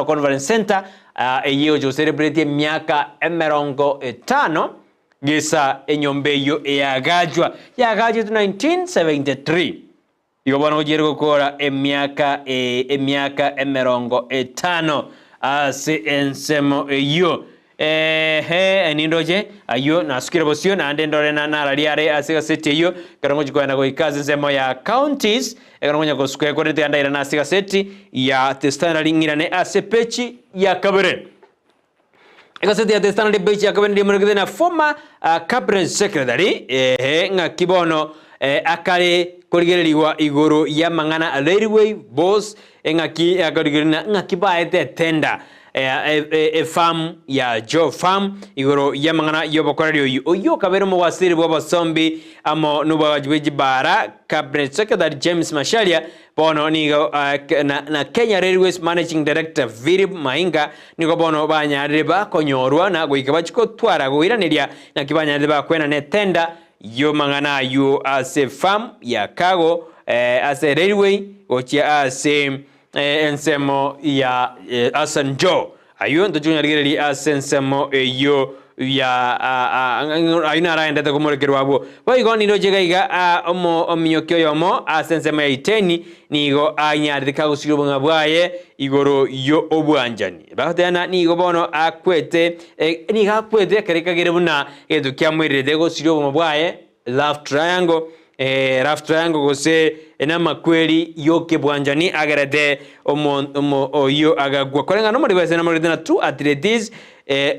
Conference Center iyo jo celebrate miaka 50 gisa enyombeyo yagajwa 1973 iyo bwana ujere gukora emiaka 50 ase ensemo iyo nindoje ayo nasukira bosio na ande ndore na narariare ase gasete iyo karongo jikwana go ikaze nsemo ya counties karongo nyako sukwe ko rete andaira na ase gasete ya testana lingirane ase pechi ya kabere ekasete ya testana de pechi ya kabere ndi murugede na former cabinet secretary nga kibono akare korigereriwa igoro ya mangana railway boss engaki akorigerina ngaki baete tenda farm ya Joe farm igoro ya mangana yobokorero oyo kabero mu wasiri bwa basombi amo nubajibeji bara cabinet secretary James Masharia bono nigo na Kenya Railways managing director Philip Mainga nigo bono banyareba konyorwa na goikabachiko twara goiraniria na kibanyareba kwena ne tenda yo mangana yo ase farm ya cargo ase railway ochia ase ensemo ya asanjo ayo ndo junior gireli ase ensemo yo ya ayuna raenda to komorkerwa abo boigo ni roje gaiga omiyokyo yomo ase ensemo ya iteni nigo anyarde kagusiro bunga bwaye igoro yo obwanjani bakatana nigo bono akwete ni gakwete kerekagere buna edu kyamwirede go siro bunga bwaye love triangle gose ena makweli yoke bwanjani agarade oyo agagwa korenga no muri bese na muri na two athletes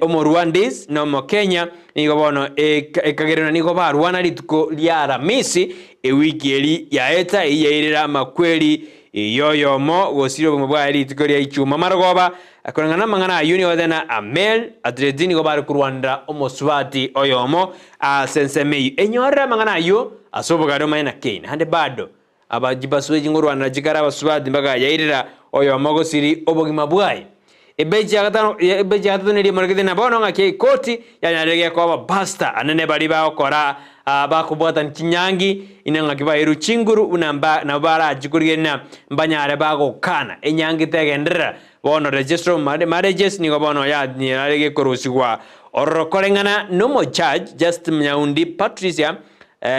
Rwandese no Kenya nigo bono ekagerena nigo ba Rwanda lituko lya Ramisi wiki eri yaeta iyerera makweli yoyomo gosiro mu bwa lituko lya ichuma marogoba akorenga na mangana yuni wadena amel athletes nigo ba Rwanda omoswati oyomo senseme enyora mangana yo asoboga do maina Kenya hande bado abajibaswe jingo Rwanda jikara baswati mbaga yairira oyomo gosiri obogima bwaye ebeji agatano niri margede na bono ngake koti yanarege kwa basta anene bali ba okora bakubwata nkinyangi inanga kiba iru chinguru unamba na bara jikurigena mbanyare bago kana enyangi tegendera bono registro marriages ni bono ya ni narege korusigwa orokorengana no mo charge just nyaundi Patricia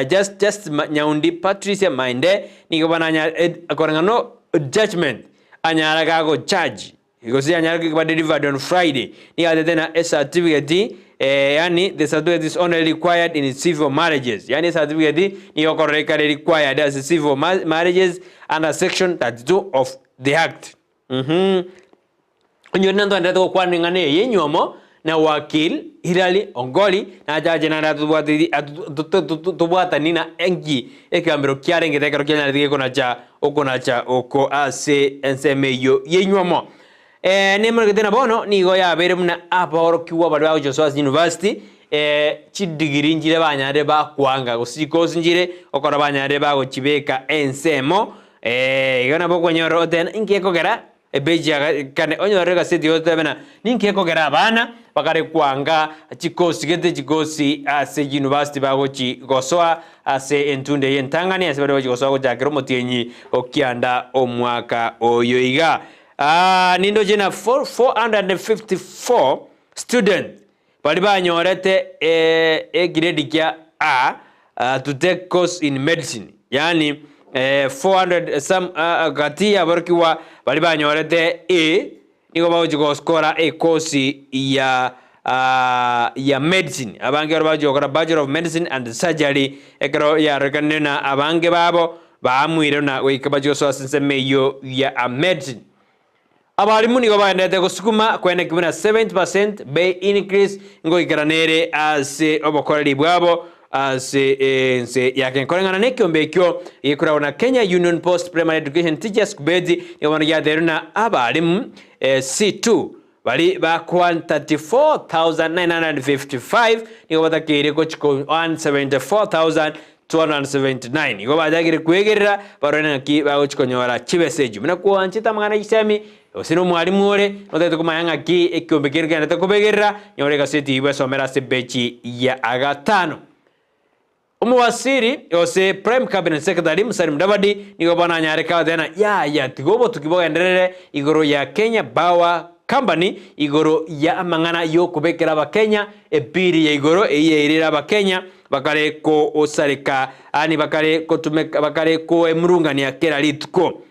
just nyaundi Patricia Minde ni bana nya akorengano judgment anyara gago charge because anyara kiba delivered on Friday ni adena a certificate yani the certificate is only required in civil marriages yani certificate ni okoreka required as civil marriages under section 32 of the act Nyona ndo ndato kwa ngane yenyomo na wakil Hilali Ongoli na jaje na tubwata nina engi ekambero kyarenge tekero kyana dige konacha oko ase ensemeyo yenyomo nemero gitena bono nigo ya bere muna aporo kiwa bado Joshua University chidigiri njire banyare ba kwanga gusikozi njire okora banyare ba go chibeka ensemo igana boko nyoro den ingeko gera ebeja kane onyorega city otebena ninkeko gera bana bakare kwanga chikosi gete chikosi ase university bago chi gosoa ase entunde yentangani ase bado gosoa go jakero motienyi okianda omwaka oyoiga nindo jina 454 student bali banyorete grade kya A to take course in medicine yani 400 some gatia barkiwa bali banyorete A niko bawo skora course ya medicine abange bajo kora Bachelor of Medicine and Surgery ekero ya rekanena abange babo baamwire na wikabajo so sensemeyo ya medicine abalimu nigo baendete gusukuma kwene kibuna 70% bay increase ngo igaranere ase obokoreri bwabo ase nse yakenkorengana nekyombeekyo yikurabona Kenya Union Post Primary Education Teachers kubedi yabona yaderuna abalimu C2 bali ba 34,955 nigo batakire ko chiko 174,279 nigo badagire kwegerera barona ki bawo chikonyora chibeseju mna kuanchita mangana isemi osino mwalimu ore noteto kumayanga ki ekyombekere kana takobegerera nyore gaseti ibwe somera sebechi ya agatano umuwasiri ose Prime Cabinet Secretary Musalia Mudavadi nigo bana nyareka tena ya tigobo tukibogenderere igoro ya Kenya Power Company igoro ya amangana yo kubekera abakenya ebiri ya igoro eyerera abakenya bakare ko osareka ani bakare ko tumeka bakare ko emurungania kera litko.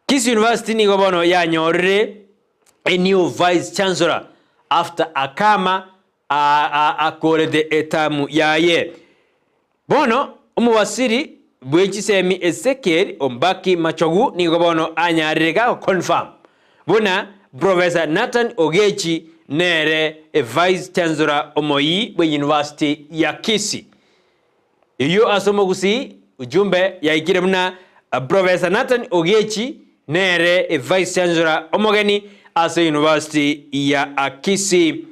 Kisii University nigo bono yanyorre a new vice chancellor after akama akorede etamu yaye bono umuwasiri bwechisemi Ezekiel Ombaki Machogu nigo bono anyarega confirm buna Professor Nathan Ogechi nere a vice chancellor omoyi bwe University ya Kisii. Iyo asomo Gusii ujumbe ya ikire muna Professor Nathan Ogechi nere a vice chancellor omogeni ase University ya Kisii.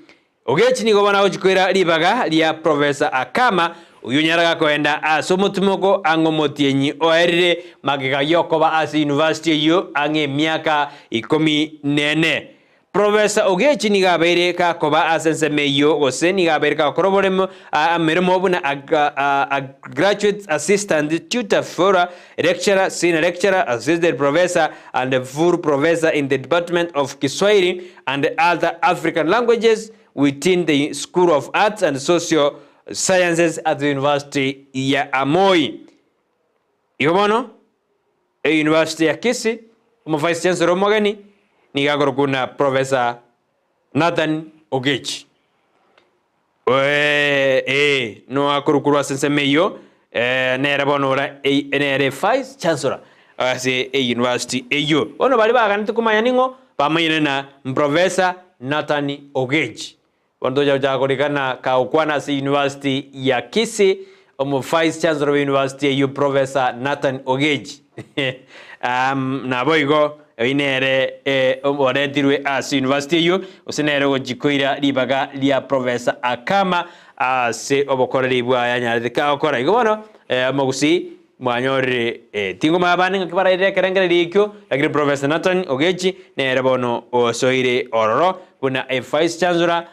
Ogechi nigo bona ojikwira libaga lia Professor Akama uyunyaraga koenda asomo tumoko angomotienyi oerire magiga yokoba ase University yo ange miaka 14. Professor Ogechi nigabeire ka koba asensemeyo gose nigabeire ka koroboremo ameremo buna a graduate assistant tutor for lecturer senior lecturer assistant professor and a full professor in the Department of Kiswahili and other African languages within the School of Arts and Social Sciences at the University ya Moi. Igobono University ya Kisii vice chancellor mogeni nigagoro kuna Professor Nathan Ogechi. No akurukuru asensemeyo nere bonora nere vice chancellor ase University eyo. Ono bali bagana tukumanya ningo pamayene na Professor Nathan Ogechi. Wando jakorikana ka ukwana ase University ya Kisii omo vice chancellor of University eyo Professor Nathan Ogechi. Na boigo inere oretirwe as University yo usenere ojikoira libaga lia Professor Akama se obokoreri bwa yanyarika okora igobono mogusi mwanyore tingo mabane ngakibara ire kerengere likyo agri Professor Nathan Ogechi nere bono osoire ororo kuna a vice chancellor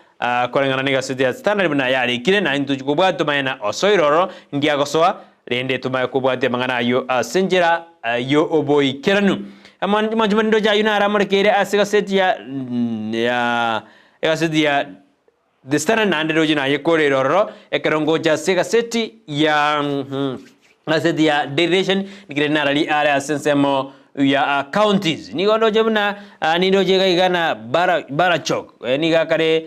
korengana niga study standard buna yari kire na intu kubwa tumayena osoire ororo ngiagosoa rende tumaye kubwa te mangana yo asenjera yo oboi keranu manjumandu jayuna aramurkere asiga setia ya the standard nande rojina yekore roro ekerongo ja siga seti ya asedia derivation nikrenarali area sensemo ya counties nigondo jemna nidoje gaigana barachok niga kare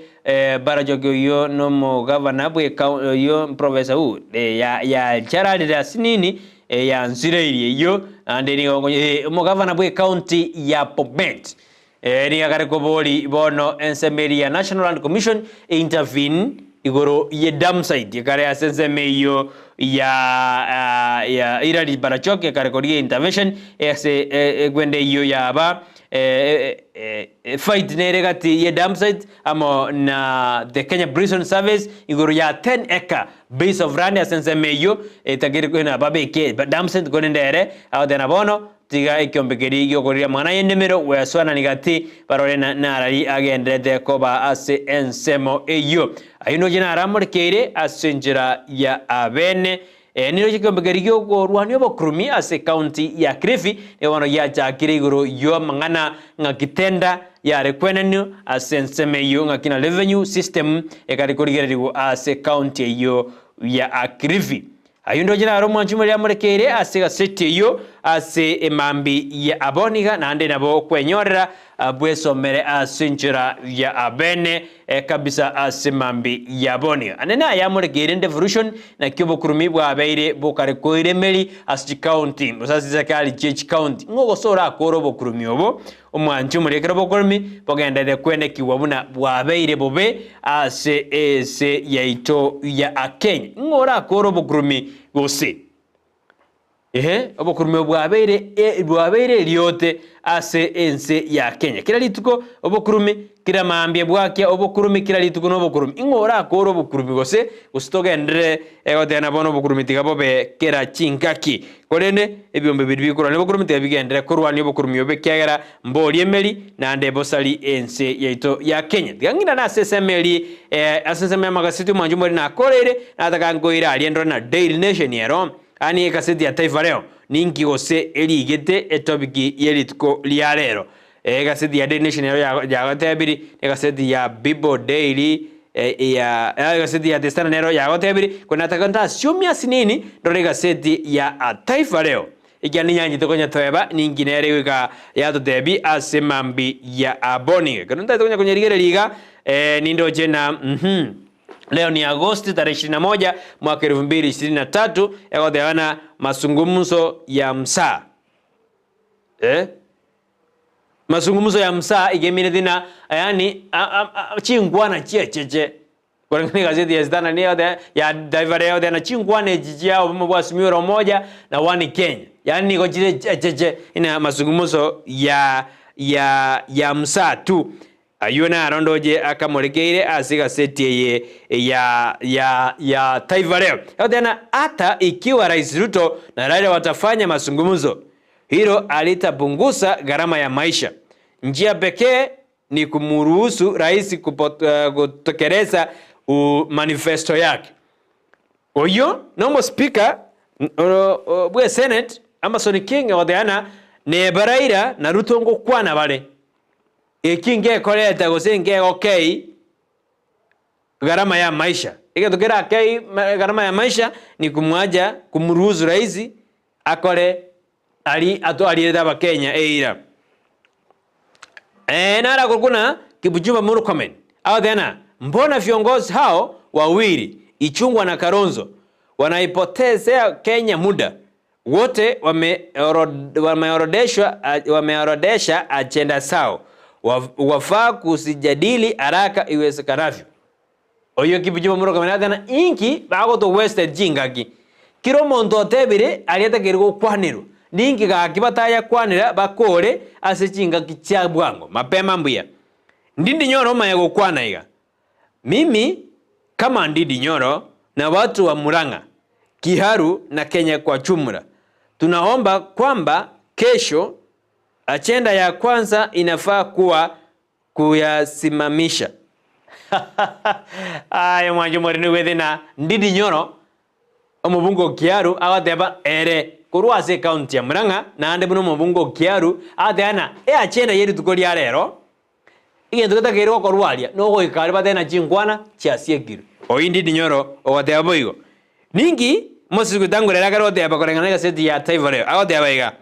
barachok yo no governor bwe yo professor u ya charade da sinini ya nsireiri yo ande ni mo governor bwe county ya Bomet ni akare ko boli bono Ensakia National Land Commission intervene igoro ye dam site yakare asensemeyo ya iradi barachok yakare ko intervention ese gwende yo yaba fight neregati ye dam site amo na the Kenya Prison Service igoro ya 10 acre base of land asensemeyo tagere ko na babe ke dam site gonendere awdena bono tiga ikyombekeri yokoria mwana yenemero weswana nigati barore na rari agendete koba ase ensemo eyo ayino jina aramurkere asenjira ya abene niro ikyombekeri yokorwanyo bokrumi ase county ya Kilifi ewono ya jakire igoro yo mangana ngakitenda ya rekwenenu ase enseme yo ngakina revenue system ekarikorigerigo ase county yo ya Kilifi. Ayundo jina aromo anchumeli amurekere ase city yo ase emambi ya aboniga nande nabo kwenyorera bwesomere asinchira ya abene kabisa ase mambi ya aboniga anena ya amurekere devolution na kyobo kurumi bwa abeire bokare koiremeli ase county musasi zakali church county ngogo sora akoro kurumi obo omwanchumeli ekero bokurumi bogendere kwene kiwabuna bwa abeire bobe ase ese yaito ya Kenya ngora akoro kurumi Gusii obukurume bwabeire lyote ase ense ya Kenya. Kila lituko obukurume kila maambia bwakia obukurume kila lituko no obukurume ingora akoro obukurume gose usitogendere egotena bono obukurume tigabobe kera chinkaki korene ebyombe bibikura ne obukurume tigabigendere korwani obukurume obekegera mboli emeli nande bosali ense yaito ya Kenya. Gangina na sesemeli aseseme magasiti mwanjumori na korere atakangoira aliendro na Daily Nation yero ani kaseti ya Taifa Leo ningi gose eligete etobiki yelitko lya lero kaseti ya Daily Nation ya gotebiri kaseti ya Bible Daily ya kaseti ya Testana nero ya gotebiri kuna takanta siumia sinini ndore kaseti ya Taifa Leo ikiani nyanyi tokonya toeba ningi nere wika ya totebi asemambi ya aboni kana tokonya kunyerigere liga nindo jena leo ni Agosti tarehe 21 mwaka 2023 yakodeana masungumzo ya msaa. Masungumzo ya msaa igemine dina yani chingwana checheche. Kwa ngani gazeti ya Zidana ni ya Taifa Leo na chingwana jiji yao mwa simiro moja na wani Kenya. Yani niko checheche ina masungumzo ya msaa tu. Ayuna arondoje akamorekeire asiga seti ya Taifa Leo. Tena hata ikiwa Rais Ruto na Raila watafanya mazungumzo, hilo alitapunguza gharama ya maisha. Njia pekee ni kumruhusu rais kutekeleza manifesto yake. Oyo nombo speaker bwe Senate Amason King wadana ne Baraira na Ruto ngo kwana bale. Ikinge koleta gosenge okay gharama ya maisha. Ikatokera okay gharama ya maisha ni kumruhusu rais akole aliyeda ba Kenya eira. Nara kuna Kibujumba Murkomen. Au tena mbona viongozi hao wawili Ichungwa na Kalonzo wanaipotezea Kenya muda? Wote wameorodesha agenda sao. Wafaa kusijadili haraka iwezekanavyo. Oyo Kibujumba Murkomen tena inki bago to West Jingaki. Kiro mondo otebire alieta kirgo kwaniro. Ningi gakibataya kwanira bakore ase Jingaki cha bwango mapema mbuya. Ndindi Nyoro mayego kwana iga. Mimi kama Ndindi Nyoro na watu wa Murang'a, Kiharu na Kenya kwa jumla tunaomba kwamba kesho agenda ya kwanza inafaa kuwa kuyasimamisha. Ayo mwanjumori ni wethina Ndindi Nyoro omubungo Kiharu agateba ere kurwase county ya Murang'a na ande buno omubungo Kiharu ateana agenda yeri tukoria rero igento getakerwo korwaria no goikare batena chingwana chiasiekiro oyi Ndindi Nyoro ogateba boigo ningi mosiku tangurera karo oteba korengana gazeti ya Taifa Leo agateba iga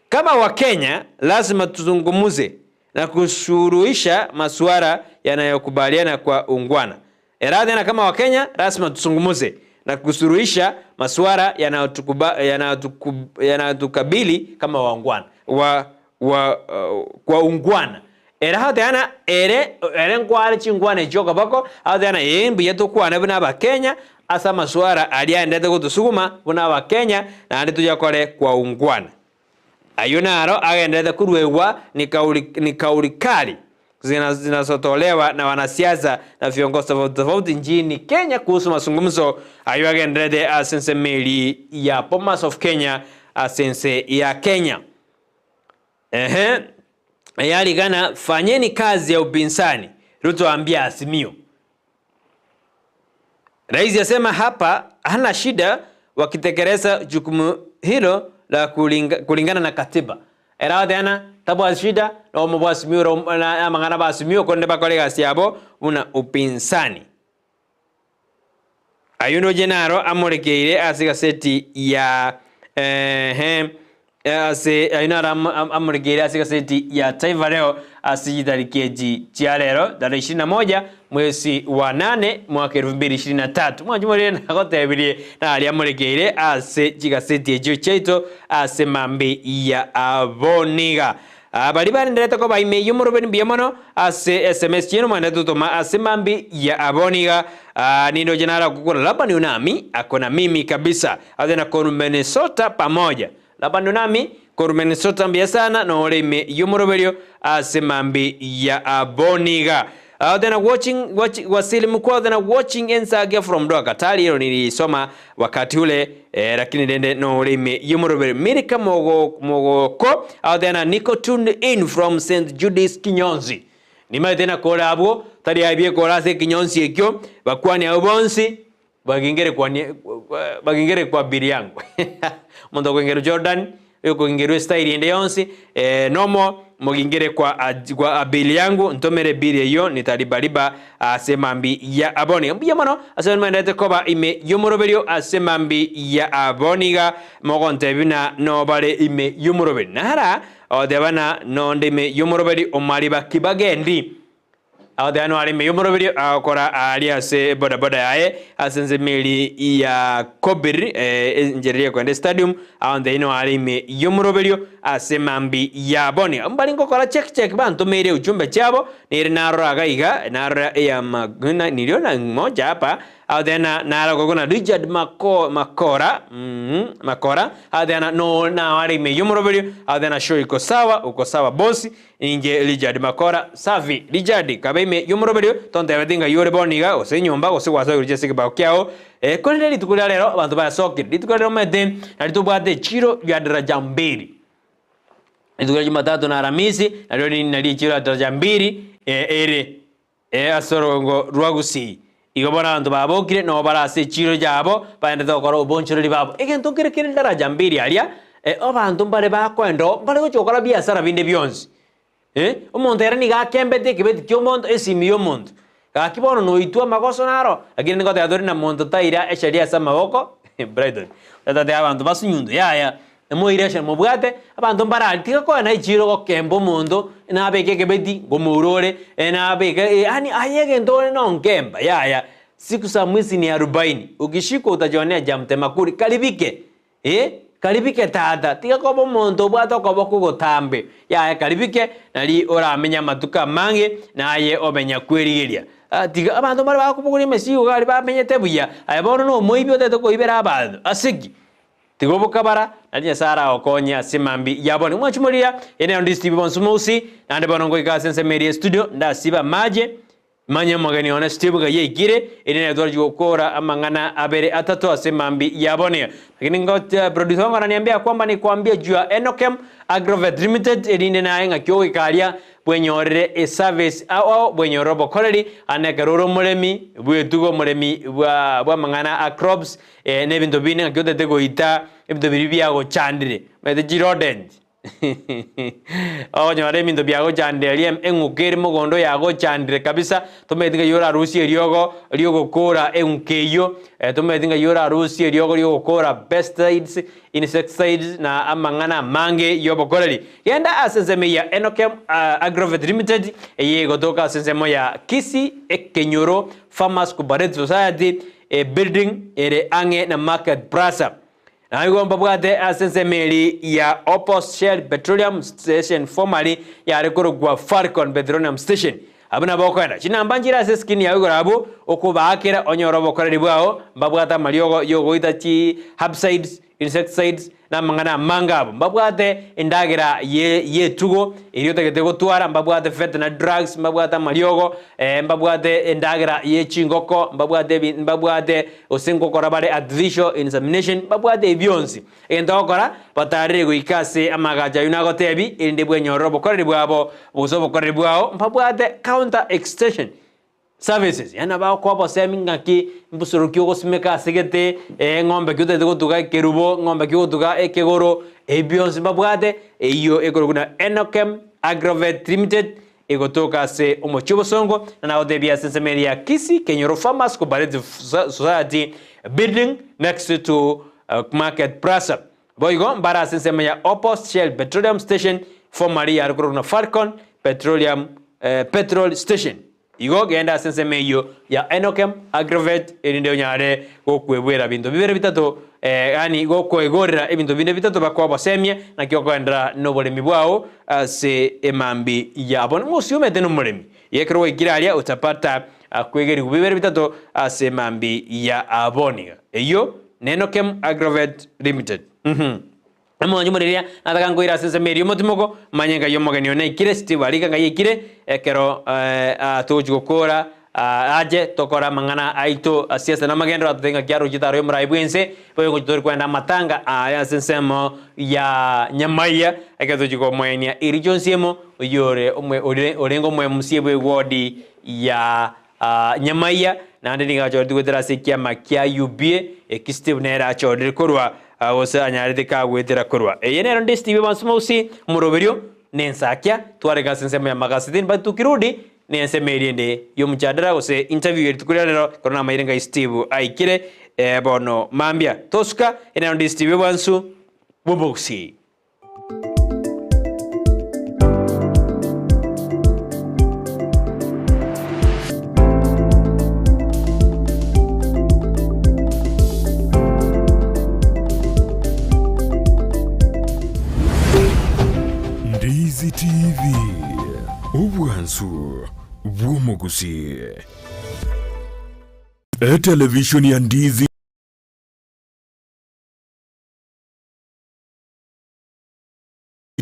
kama wa Kenya lazima tuzungumuze na kushuruhisha masuala yanayokubaliana kwa ungwana. Tena kama wa Kenya lazima tuzungumuze na kushuruhisha masuala yanayotukabili kama waungwana kwa ungwana. Tena ngware chingwana joka bako tena yembi yeto kwana bina ba Kenya asa masuala aliandete kutusuguma bina ba Kenya na andi tujakore kwa ungwana. Ayunaro agendete kuruewa ni kauli kali zinazotolewa na wanasiasa na viongozi tofauti nchini Kenya kuhusu mazungumzo ayo agendete asense meli ya Bomas of Kenya asense ya Kenya. Yali gana fanyeni kazi ya upinzani Ruto ambia Azimio. Rais yasema hapa hana shida wakitekeleza jukumu hilo la kulingana na katiba. Tena tabu shida na Azimio na mangana Azimio konde bakolega siabo una upinzani. Ayuno Jenaro amorekeire asiga seti ya ayunara amorekeire asiga seti ya Taifa Leo asijidalikeji chiarero tarehe 21 mwezi wa 8 mwaka 2023 mwajumore na gotebirie na ali amorekeire ase chigaseti ejo cheito ase mambe ya aboniga bali barendete ko baime yumurubeni biamono ase SMS chino mwenda tutoma ase mambe ya aboniga nindo Jenara kukula laba ni unami akona mimi kabisa adena kono Minnesota pamoja labando nami Minnesota mbia sana no urimi yumuroberio ase mambi ya aboniga. Then watching wasili mkwa then watching Ensakia from Doha Katari hilo nilisoma wakati ule lakini dende no urimi yumuroberio Mirika mogoko then niko tuned in from St. Judas Kinyonzi nima tena kola abo tari abie kola se Kinyonzi ekyo bakwani abonsi bagingere kwa biri yangu mondo kwengero Jordan yuko ngero style ende yonsi nomo mogingere kwa abili yangu ntomere biri yo nitalibaliba asemambi ya aboni mbiya mano asema ndete koba ime yomoroberio asemambi ya aboniga mogonte bina no bale ime yomoroberi nahara odebana no ndime yomoroberi omaliba kibagendi Audano ali meyumorobiri akora aliase boda yae asenze meli ya Kobiri injeria kwende stadium aonde ino ali meyumorobiri asemambi ya boni mbalingo kola check bantu mere ujumbe chabo niri naro agaiga naro ya maguna niliona moja hapa audena naro gogona Richard Makora audena no na ali meyumorobiri audena show iko sawa bosi inje Richard Makora safi Richard kabeme yumoroberio tonte abedinga yore boniga ose nyomba ose waso urije sikaba kyao konere litukura lero abantu basoke litukura lero mede alitubade chiro ya daraja 2 litukura Jumatatu na Alhamisi na leo ni nali chiro ya daraja 2 asorongo rwa Gusii igobona abantu babokire no barase chiro jabo baende tokoro bonchiro libabo egento kire daraja 2 alia abantu bare bakwendo bare gochokora biashara binde byonzi omuntu era niga kembete kibeti kyomuntu esimi yomuntu kakibono no itwa makoso naro lakini ngo teadori na muntu taira esharia sama boko Brighton tata abantu basunyundo ya mo iresha mo bwate abantu mbaratika ko na ichiro go kembo muntu na beke kibeti go murore na beke yani ayege ndore no nkemba ya siku za mwezi ni 40 ukishiko utajionea jamte Makori kalibike kalibike tata tiga kobo muntu bwato kobo kugotambe ya kalibike nali oramenya matuka mange naye omenya kwerigeria tiga abantu bari bakubugura mesiyo gari bamenyete buya ayaboro no moibyo teto ko ibera abantu asigi tigobo kabara nali sara okonya simambi yabone mwachumulia ene Ndizi TV bonsumusi nande bonongo ikasense media studio ndasiba maje manya magani ona stibuga yegire ene nedorji gukora amangana abere atatu asemambi yabone lakini ngoja producer wangu ananiambia kwamba ni kuambia juu ya Enokem Agrovet Limited ene naenga kyo ikalia bwenyorere service au bwenyorobo koleli anekaroro mulemi bwetugo mulemi bwa mangana crops ne bintu bine kyo tetego ita ebintu bibya go chandire mede jirodent nyore mindo biago chandere engukere mugondo yago chandire kabisa tumedinga yora rusi ryogo kora enkeyo tumedinga yora rusi ryogo kora pesticides insecticides na amangana mange yobokoreli yenda asenzeme ya Enokem Agrovet Limited yego toka asenzemo ya Kisii Kenyoro Farmers Cooperative Society building ere ange na market plaza na yuko mbabwate asensemeli ya Opus Shell Petroleum Station formerly ya rekoro kwa Falcon Petroleum Station abuna bokwenda chinambanjira seskin ya yuko rabu okubakira onyorobo koreri bwao mbabwata maliogo yogo itachi herbicides insecticides na mangana mangabo mbabwate indagira ye tugo iriyo tegete gutwara mbabwate vet na drugs mbabwata maliogo mbabwate indagira ye chingoko mbabwate osingo korabare artificial insemination mbabwate byonsi endokora batarire guikase amagaja yunago tebi inde bwenyorobo koreri bwabo buzobo koreri bwao mbabwate counter extension services yana ba ko bo seminga ki mbusuru kyo simeka segete ngombe kyo te gotuga kerubo ngombe kyo gotuga ekegoro ebionse babwate iyo ekoro kuna Enokem Agrovet Limited egotoka se omochubo songo na odebia sensemeria Kisii Kenyoro Farmers Cooperative Society building next to market plaza boygo bara sensemeria Opus Shell Petroleum Station formerly ya Falcon Petrol Station igo genda senseme iyo ya Enokem Agrovet erinde nyare gokwebwera bintu bibere bitatu yani gokwegorera ebintu binde bitatu bakwa basemye na kyokwendera no bolemi bwao se emambi yabo musiumete no mulemi yekero igiralia utapata kwegeri bibere bitatu se mambi ya aboni iyo Enokem Agrovet Limited Amonyo mureria nataka ngoira sese merio motimoko manyenga yomogeni one ikire Steve alika ngai ikire ekero tujukora aje tokora mangana aito siasa na magendo atutenga kiaro jitaro mrai bwense boyo kutori kwenda matanga ya sensemo ya Nyamira eketo jiko mwenia irijon siemo yore orengo mwe musiebwe wodi ya Nyamira na ndinga chordi kwetera sekia makia yubie Steve nera chordi korwa wose anyarite ka gwetera korwa yenero ndi Steve bansumausi muroberio Ensakia twarega sensemo ya magasitin batukirudi nense meriende yo mjadala wose interview yetukulia lero korona mairenga Steve aikire bono mambia toska yenero ndi Steve bansu bubuksi. Ndizi TV ubwansu bw'omugusi televishoni ya Ndizi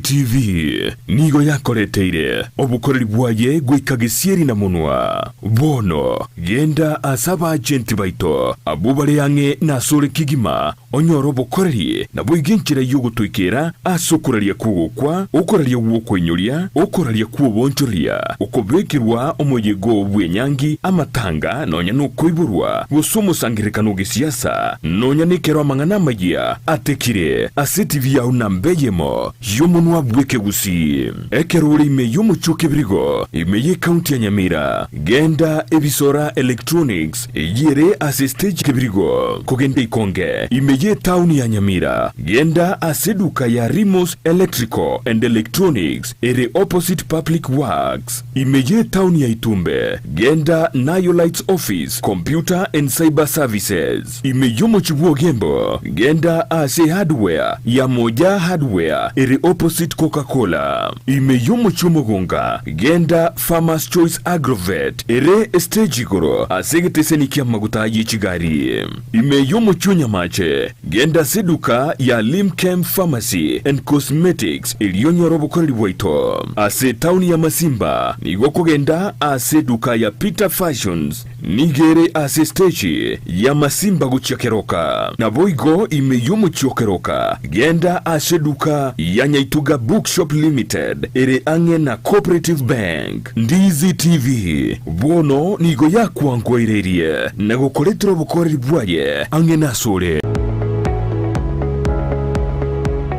TV nigo yakoreteire obukoreri bwaye gwikagisieri na munwa bono genda asaba agenti baito abubare yange nasore kigima onyoro bukoreri na bwiginchira yugutwikira asokuraria kugukwa ukoraria wokwenyuria ukoraria kubonchoria ukobekirwa omuyego bwenyangi amatanga nonya nukoiburwa gusumu sangirikano gisiasa nonya nikero amangana magia atekire asetivi ya unambeyemo yomunwa bweke Gusii ekeruri ime yomuchuke brigo ime county ya Nyamira genda ebisora electronics yere asistage kebrigo kugende ikonge ime town ya Nyamira genda aseduka ya Rimos Electrical and Electronics ere opposite public works ime town ya Itumbe genda Nayo Lights Office Computer and Cyber Services ime yomuchubuo gembo genda ase hardware ya Moja Hardware ere opposite Coca-Cola ime yomuchumugonga genda Farmers Choice Agrovet ere stage goro asegiteseni kia maguta yichigari ime yomuchunya mache genda seduka ya Limchem Pharmacy and Cosmetics iliyonyoro bukoreri bwaito ase town ya Masimba nigoko genda ase duka ya Peter Fashions nigere ase stage ya Masimba guchakeroka na boigo ime yomuchokeroka genda ase duka ya Nyaituga Bookshop Limited ere ange na Cooperative Bank. Ndizi TV bono nigo yakwangwairerie na gukoretro bukoreri bwaye ange nasore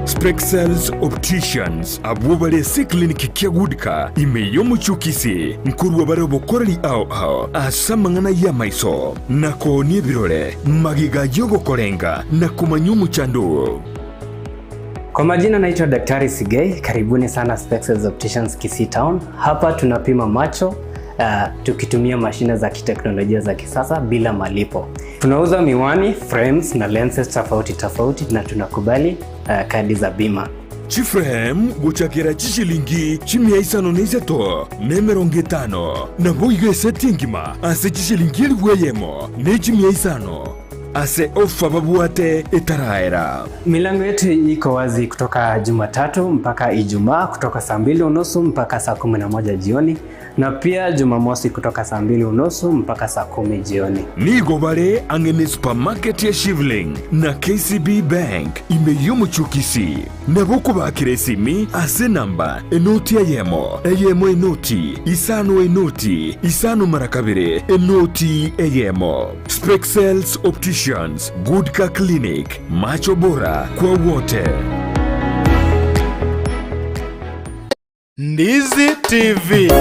Spexels Opticians abubare si clinic kia gudika ime yomuchukisi nkuru wabare bukoreri ao asamangana ya maiso na kooni birore magiga yogo korenga na kumanyumu chandu. Kwa majina naitwa Daktari Sigei, karibuni sana Spexels Opticians Kisii Town. Hapa tunapima macho tukitumia mashine za kiteknolojia za kisasa bila malipo. Tunauza miwani, frames na lenses tofauti na tunakubali kadi za bima. Chiframe guchakira chishilingi chimiaisano neiseto nemerongitano na boige settingima ase chishilingi libweyemo ne chimiaisano ase ofa babuate etaraera. Milango yetu iko wazi kutoka Jumatatu mpaka Ijumaa kutoka saa 2:30 mpaka saa 11 jioni na pia Jumamosi kutoka saa 2:30 mpaka saa 10 jioni. Nigo bare angene supermarket ya Shivling na KCB Bank ime yomuchukisi na boko bakiresimi ase namba enoti eyemo enoti isano marakabire enoti eyemo. Spexels Opticians, Goodka Clinic, macho bora kwa wote. Ndizi TV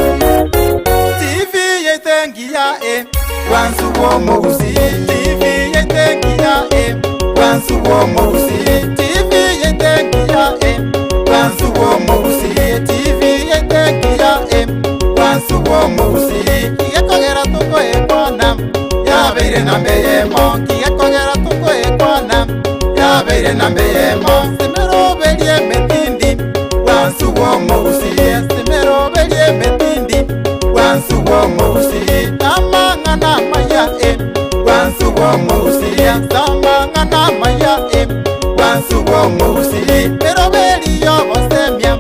yetengia wansu womo Gusii TV yetengia wansu womo Gusii TV yetengia wansu womo Gusii TV yetengia wansu womo Gusii kigekogera tuko ekona yabeire na mbeyemo kigekogera tuko ekona yabeire na mbeyemo semeroberie metindi wansu womo Gusii semeroberie metindi wansu womo Gusii amangana maya wansu womo Gusii amangana maya wansu womo Gusii Gusii merobeli yogosemia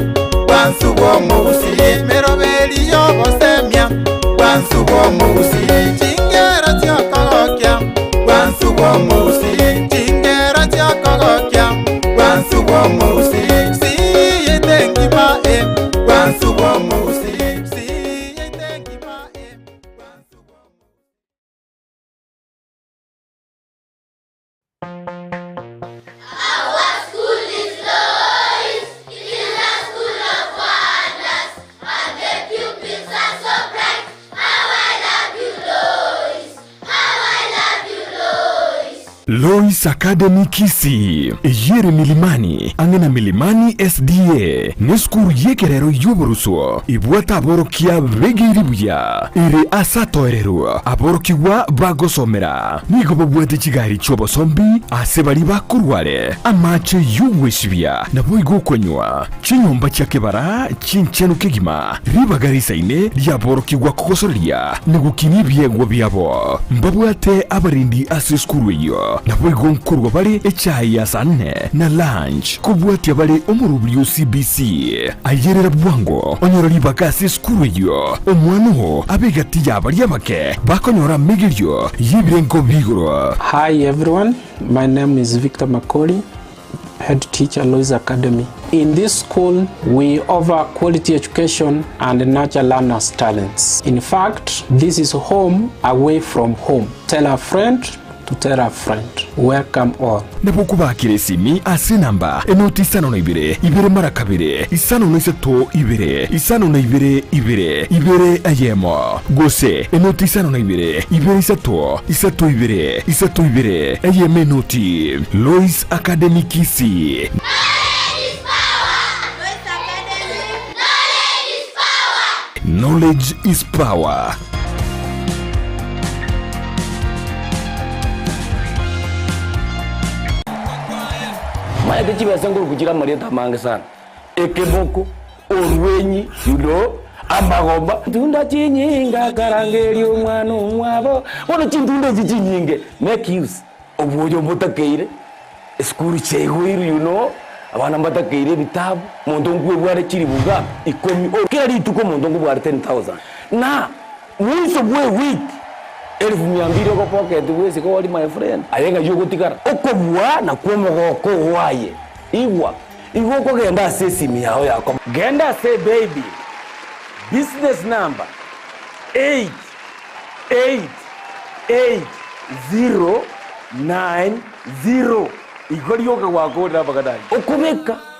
wansugo mu Gusii merobeli yogosemia wansugo mu Gusii chingera chakagokya wansugo mu Gusii chingera chakagokya wansugo mu Gusii si yetengi ba wansugo mu Gusii si yetengi ba wansugo Lois Academy Kisii yere milimani angena milimani SDA neskuru yekerero yoboruso ibwata aborokia begiribuya iri asatoerero aborokiwa bagosomera nigo babwate kigari chobosombi asebali bakurwale amache yuweshibya nabo igokonywa chinyomba cyakebara chinchenu kigima ribagarisa ine ryaborokiwa kokosoria negukinibye byabo mbabwate abarindi aseskuru yo nabo igonkorwa bali echayi ya sanne na lunch kubwati bali omurubyo CBC ayerera bwango onyorori bakasi skuru yo omwanu abegati yabali yabake bakonyora migiryo yibirengo bigoro. Hi everyone, my name is Victor Makori, head teacher Lois Academy. In this school, we offer quality education and nurture learners' talents. In fact, this is home away from home. Tell a friend to tell a friend. Welcome all. Nabukuba kiresimi ase namba enoti isano na ibere mara kabiri isano na isato isano na ibere ayemo gose enoti isano na ibere isato ibere ayeme noti. Lois Academy Kisii. Knowledge is power. Maya de chiba sanguru kugira marieta mange sana. Ekeboko, orwenyi, amagomba. Tunda chinyinga karangeri omwana omwabo. Wono chintunda chinyinge. Make use. Obuyo mutakeire. Skuru chegwiru abana mbatakeire bitabu. Mondongu bware chiri buga. Ikomi okeri tuko mondongu bware 10,000. Na mwiso bwe week. 1200 ko pocket wese ko wali my friend ayenga yugo tikara okobwa na kwomogoko waye igwa ko genda sesimi yao yako genda say baby business number 888090 igori yoga wako na bagadai okubeka